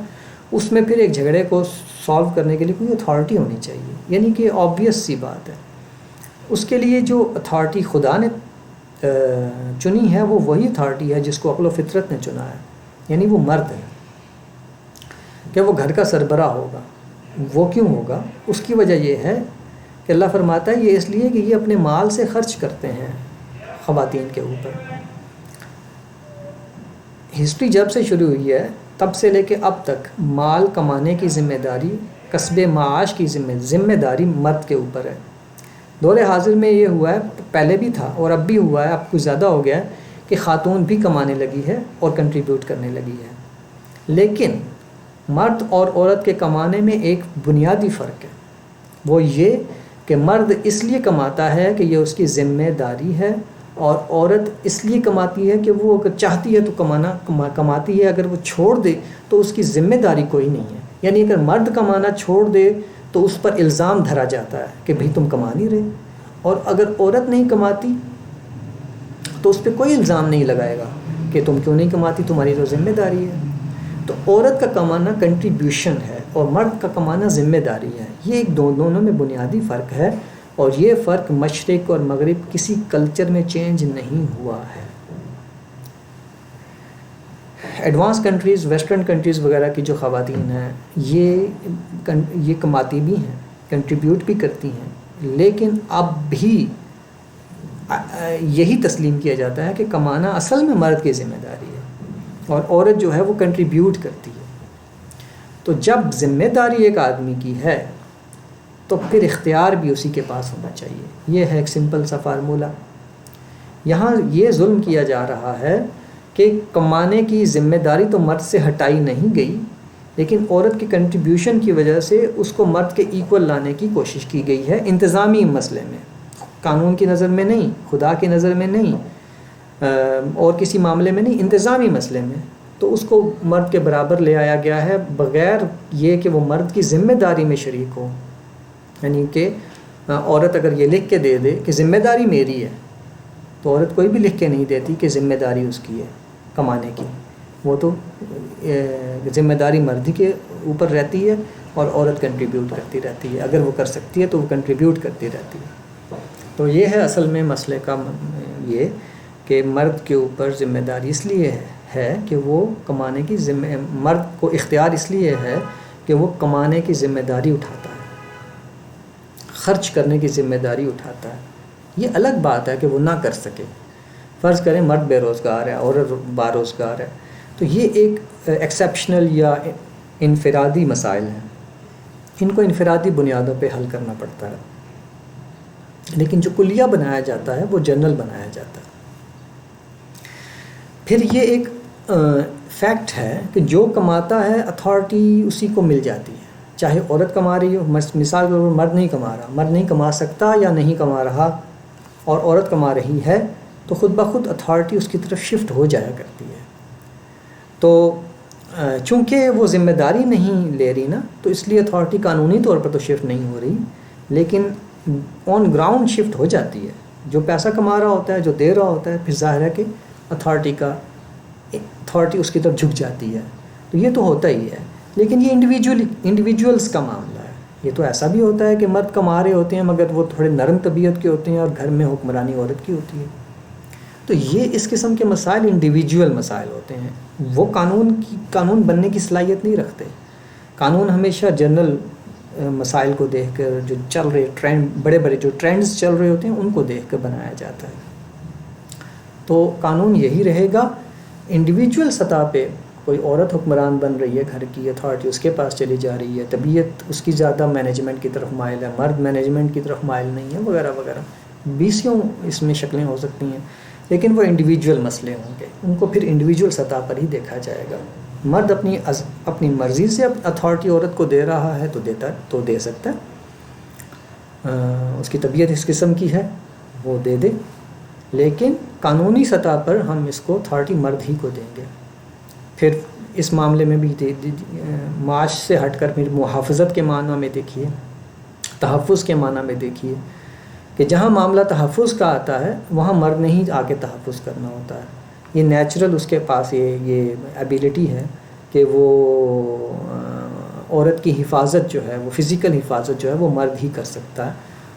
Speaker 1: اس میں پھر ایک جھگڑے کو سالو کرنے کے لیے کوئی اتھارٹی ہونی چاہیے. یعنی کہ آبویس سی بات ہے، اس کے لیے جو اتھارٹی خدا نے چنی ہے وہ وہی اتھارٹی ہے جس کو عقل و فطرت نے چنا ہے. یعنی وہ مرد ہے کہ وہ گھر کا سربراہ ہوگا. وہ کیوں ہوگا؟ اس کی وجہ یہ ہے کہ اللہ فرماتا ہے یہ اس لیے کہ یہ اپنے مال سے خرچ کرتے ہیں خواتین کے اوپر. ہسٹری جب سے شروع ہوئی ہے تب سے لے کے اب تک مال کمانے کی ذمہ داری، کسب معاش کی ذمہ داری مرد کے اوپر ہے. دور حاضر میں یہ ہوا ہے، پہلے بھی تھا اور اب بھی ہوا ہے، اب کچھ زیادہ ہو گیا ہے کہ خاتون بھی کمانے لگی ہے اور کنٹریبیوٹ کرنے لگی ہے. لیکن مرد اور عورت کے کمانے میں ایک بنیادی فرق ہے، وہ یہ کہ مرد اس لیے کماتا ہے کہ یہ اس کی ذمہ داری ہے، اور عورت اس لیے کماتی ہے کہ وہ اگر چاہتی ہے تو کماتی ہے، اگر وہ چھوڑ دے تو اس کی ذمہ داری کوئی نہیں ہے. یعنی اگر مرد کمانا چھوڑ دے تو اس پر الزام دھرا جاتا ہے کہ بھئی تم کما نہیں رہے، اور اگر عورت نہیں کماتی تو اس پہ کوئی الزام نہیں لگائے گا کہ تم کیوں نہیں کماتی، تمہاری تو ذمہ داری ہے. تو عورت کا کمانا کنٹریبیوشن ہے اور مرد کا کمانا ذمہ داری ہے. یہ ایک دونوں میں بنیادی فرق ہے، اور یہ فرق مشرق اور مغرب کسی کلچر میں چینج نہیں ہوا ہے. ایڈوانس کنٹریز، ویسٹرن کنٹریز وغیرہ کی جو خواتین ہیں یہ کماتی بھی ہیں، کنٹریبیوٹ بھی کرتی ہیں، لیکن اب بھی یہی تسلیم کیا جاتا ہے کہ کمانا اصل میں مرد کی ذمہ داری ہے اور عورت جو ہے وہ کنٹریبیوٹ کرتی ہے. تو جب ذمہ داری ایک آدمی کی ہے تو پھر اختیار بھی اسی کے پاس ہونا چاہیے. یہ ہے ایک سمپل سا فارمولہ. یہاں یہ ظلم کیا جا رہا ہے کہ کمانے کی ذمہ داری تو مرد سے ہٹائی نہیں گئی، لیکن عورت کی کنٹریبیوشن کی وجہ سے اس کو مرد کے ایکول لانے کی کوشش کی گئی ہے انتظامی مسئلے میں. قانون کی نظر میں نہیں، خدا کی نظر میں نہیں، اور کسی معاملے میں نہیں، انتظامی مسئلے میں. تو اس کو مرد کے برابر لے آیا گیا ہے بغیر یہ کہ وہ مرد کی ذمہ داری میں شریک ہو. یعنی کہ عورت اگر یہ لکھ کے دے دے کہ ذمہ داری میری ہے، تو عورت کوئی بھی لکھ کے نہیں دیتی کہ ذمہ داری اس کی ہے کمانے کی. وہ تو ذمہ داری مرد کے اوپر رہتی ہے اور عورت کنٹریبیوٹ کرتی رہتی ہے. اگر وہ کر سکتی ہے تو وہ کنٹریبیوٹ کرتی رہتی ہے. تو یہ ہے اصل میں مسئلے کا یہ کہ مرد کے اوپر ذمہ داری اس لیے ہے کہ وہ کمانے کی مرد کو اختیار اس لیے ہے کہ وہ کمانے کی ذمہ داری اٹھاتا ہے, خرچ کرنے کی ذمہ داری اٹھاتا ہے. یہ الگ بات ہے کہ وہ نہ کر سکے. فرض کریں مرد بے روزگار ہے, عورت باروزگار ہے, تو یہ ایک ایکسیپشنل یا انفرادی مسائل ہیں. ان کو انفرادی بنیادوں پہ حل کرنا پڑتا ہے. لیکن جو کلیہ بنایا جاتا ہے وہ جنرل بنایا جاتا ہے. پھر یہ ایک فیکٹ ہے کہ جو کماتا ہے اتھارٹی اسی کو مل جاتی ہے, چاہے عورت کما رہی ہو. مثال کے طور پر مرد نہیں کما رہا, مرد نہیں کما سکتا یا نہیں کما رہا اور عورت کما رہی ہے, تو خود بخود اتھارٹی اس کی طرف شفٹ ہو جایا کرتی ہے. تو چونکہ وہ ذمہ داری نہیں لے رہی نا, تو اس لیے اتھارٹی قانونی طور پر تو شفٹ نہیں ہو رہی, لیکن آن گراؤنڈ شفٹ ہو جاتی ہے. جو پیسہ کما رہا ہوتا ہے, جو دے رہا ہوتا ہے, پھر ظاہر ہے کہ اتھارٹی اس کی طرف جھک جاتی ہے. تو یہ تو ہوتا ہی ہے. لیکن یہ انڈیویجولس کا معاملہ ہے. یہ تو ایسا بھی ہوتا ہے کہ مرد کما رہے ہوتے ہیں مگر وہ تھوڑے نرم طبیعت کے ہوتے ہیں اور گھر میں حکمرانی عورت کی ہوتی ہے. تو یہ اس قسم کے مسائل انڈیویجول مسائل ہوتے ہیں. وہ قانون بننے کی صلاحیت نہیں رکھتے. قانون ہمیشہ جنرل مسائل کو دیکھ کر, جو چل رہے ٹرینڈ, بڑے بڑے جو ٹرینڈز چل رہے ہوتے ہیں ان کو دیکھ کر بنایا جاتا ہے. تو قانون یہی رہے گا. انڈیویجول سطح پہ کوئی عورت حکمران بن رہی ہے, گھر کی اتھارٹی اس کے پاس چلی جا رہی ہے, طبیعت اس کی زیادہ مینجمنٹ کی طرف مائل ہے, مرد مینجمنٹ کی طرف مائل نہیں ہے, وغیرہ وغیرہ, 20 اس میں شکلیں ہو سکتی ہیں. لیکن وہ انڈیویجول مسئلے ہوں گے, ان کو پھر انڈیویجول سطح پر ہی دیکھا جائے گا. مرد اپنی مرضی سے اتھارٹی عورت کو دے رہا ہے تو دے سکتا ہے, اس کی طبیعت اس قسم کی ہے وہ دے دے. لیکن قانونی سطح پر ہم اس کو اتھارٹی مرد ہی کو دیں گے. پھر اس معاملے میں بھی معاش سے ہٹ کر پھر محافظت کے معنی میں دیکھیے, تحفظ کے معنی میں دیکھیے کہ جہاں معاملہ تحفظ کا آتا ہے وہاں مرد نے ہی آگے تحفظ کرنا ہوتا ہے. یہ نیچرل اس کے پاس یہ ایبیلٹی ہے کہ وہ عورت کی حفاظت جو ہے, وہ فزیکل حفاظت جو ہے وہ مرد ہی کر سکتا ہے.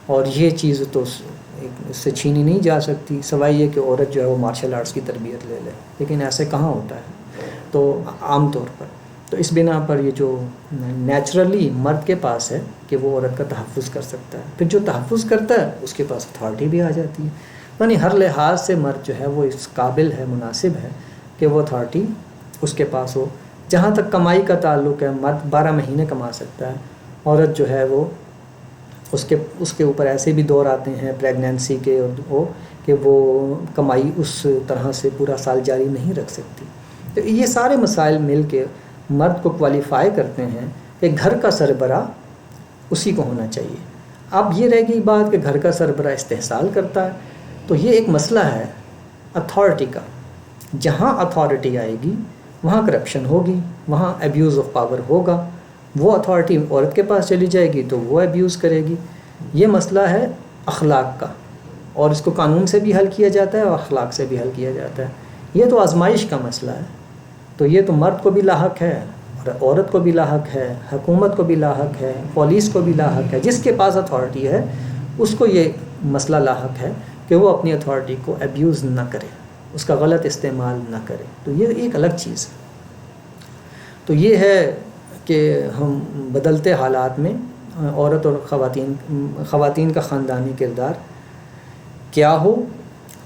Speaker 1: اور یہ چیز تو اس سے چھینی نہیں جا سکتی, سوائے یہ کہ عورت جو ہے وہ مارشل آرٹس کی تربیت لے لے. لیکن ایسے کہاں ہوتا ہے تو عام طور پر. تو اس بنا پر یہ جو نیچرلی مرد کے پاس ہے کہ وہ عورت کا تحفظ کر سکتا ہے. پھر جو تحفظ کرتا ہے اس کے پاس اتھارٹی بھی آ جاتی ہے. یعنی ہر لحاظ سے مرد جو ہے وہ اس قابل ہے, مناسب ہے کہ وہ اتھارٹی اس کے پاس ہو. جہاں تک کمائی کا تعلق ہے, مرد 12 مہینے کما سکتا ہے, عورت جو ہے وہ اس کے اوپر ایسے بھی دور آتے ہیں پریگنینسی کے کہ وہ کمائی اس طرح سے پورا سال جاری نہیں رکھ سکتی. تو یہ سارے مسائل مل کے مرد کو کوالیفائی کرتے ہیں کہ گھر کا سربراہ اسی کو ہونا چاہیے. اب یہ رہ گئی بات کہ گھر کا سربراہ استحصال کرتا ہے, تو یہ ایک مسئلہ ہے اتھارٹی کا. جہاں اتھارٹی آئے گی وہاں کرپشن ہوگی, وہاں ایبیوز آف پاور ہوگا. وہ اتھارٹی عورت کے پاس چلی جائے گی تو وہ ایبیوز کرے گی. یہ مسئلہ ہے اخلاق کا, اور اس کو قانون سے بھی حل کیا جاتا ہے اور اخلاق سے بھی حل کیا جاتا ہے. یہ تو آزمائش کا مسئلہ ہے. تو یہ تو مرد کو بھی لاحق ہے اور عورت کو بھی لاحق ہے, حکومت کو بھی لاحق ہے, پولیس کو بھی لاحق ہے. جس کے پاس اتھارٹی ہے اس کو یہ مسئلہ لاحق ہے کہ وہ اپنی اتھارٹی کو ایبیوز نہ کرے, اس کا غلط استعمال نہ کرے. تو یہ ایک الگ چیز ہے. تو یہ ہے کہ ہم بدلتے حالات میں عورت اور خواتین کا خاندانی کردار کیا ہو.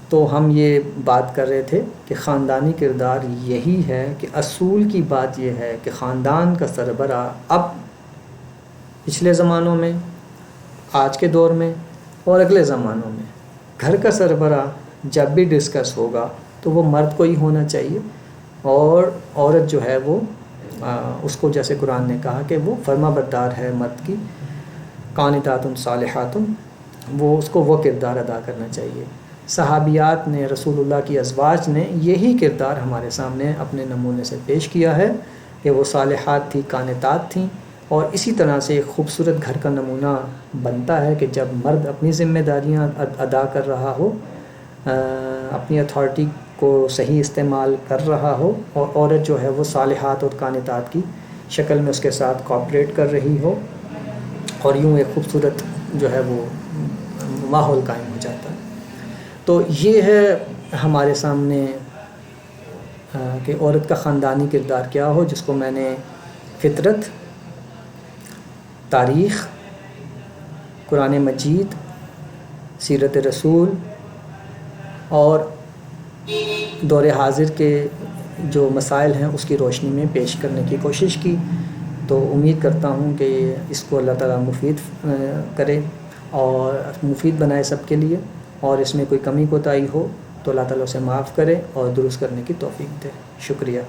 Speaker 1: تو ہم یہ بات کر رہے تھے کہ خاندانی کردار یہی ہے کہ اصول کی بات یہ ہے کہ خاندان کا سربراہ اب پچھلے زمانوں میں, آج کے دور میں اور اگلے زمانوں میں گھر کا سربراہ جب بھی ڈسکس ہوگا تو وہ مرد کو ہی ہونا چاہیے, اور عورت جو ہے وہ اس کو جیسے قرآن نے کہا کہ وہ فرما بردار ہے مرد کی, قانتات صالحات, وہ اس کو وہ کردار ادا کرنا چاہیے. صحابیات نے, رسول اللہ کی ازواج نے یہی کردار ہمارے سامنے اپنے نمونے سے پیش کیا ہے کہ وہ صالحات تھی, قانتات تھیں. اور اسی طرح سے ایک خوبصورت گھر کا نمونہ بنتا ہے کہ جب مرد اپنی ذمہ داریاں ادا کر رہا ہو, اپنی اتھارٹی کو صحیح استعمال کر رہا ہو اور عورت جو ہے وہ صالحات اور قانتات کی شکل میں اس کے ساتھ کوآپریٹ کر رہی ہو، اور یوں ایک خوبصورت جو ہے وہ ماحول قائم ہو جاتا ہے۔ تو یہ ہے ہمارے سامنے کہ عورت کا خاندانی کردار کیا ہو، جس کو میں نے فطرت، تاریخ، قرآن مجید، سیرت رسول اور دور حاضر کے جو مسائل ہیں اس کی روشنی میں پیش کرنے کی کوشش کی۔ تو امید کرتا ہوں کہ اس کو اللہ تعالیٰ مفید کرے اور مفید بنائے سب کے لیے، اور اس میں کوئی کمی کوتاہی ہو تو اللہ تعالیٰ اسے معاف کرے اور درست کرنے کی توفیق دے۔ شکریہ۔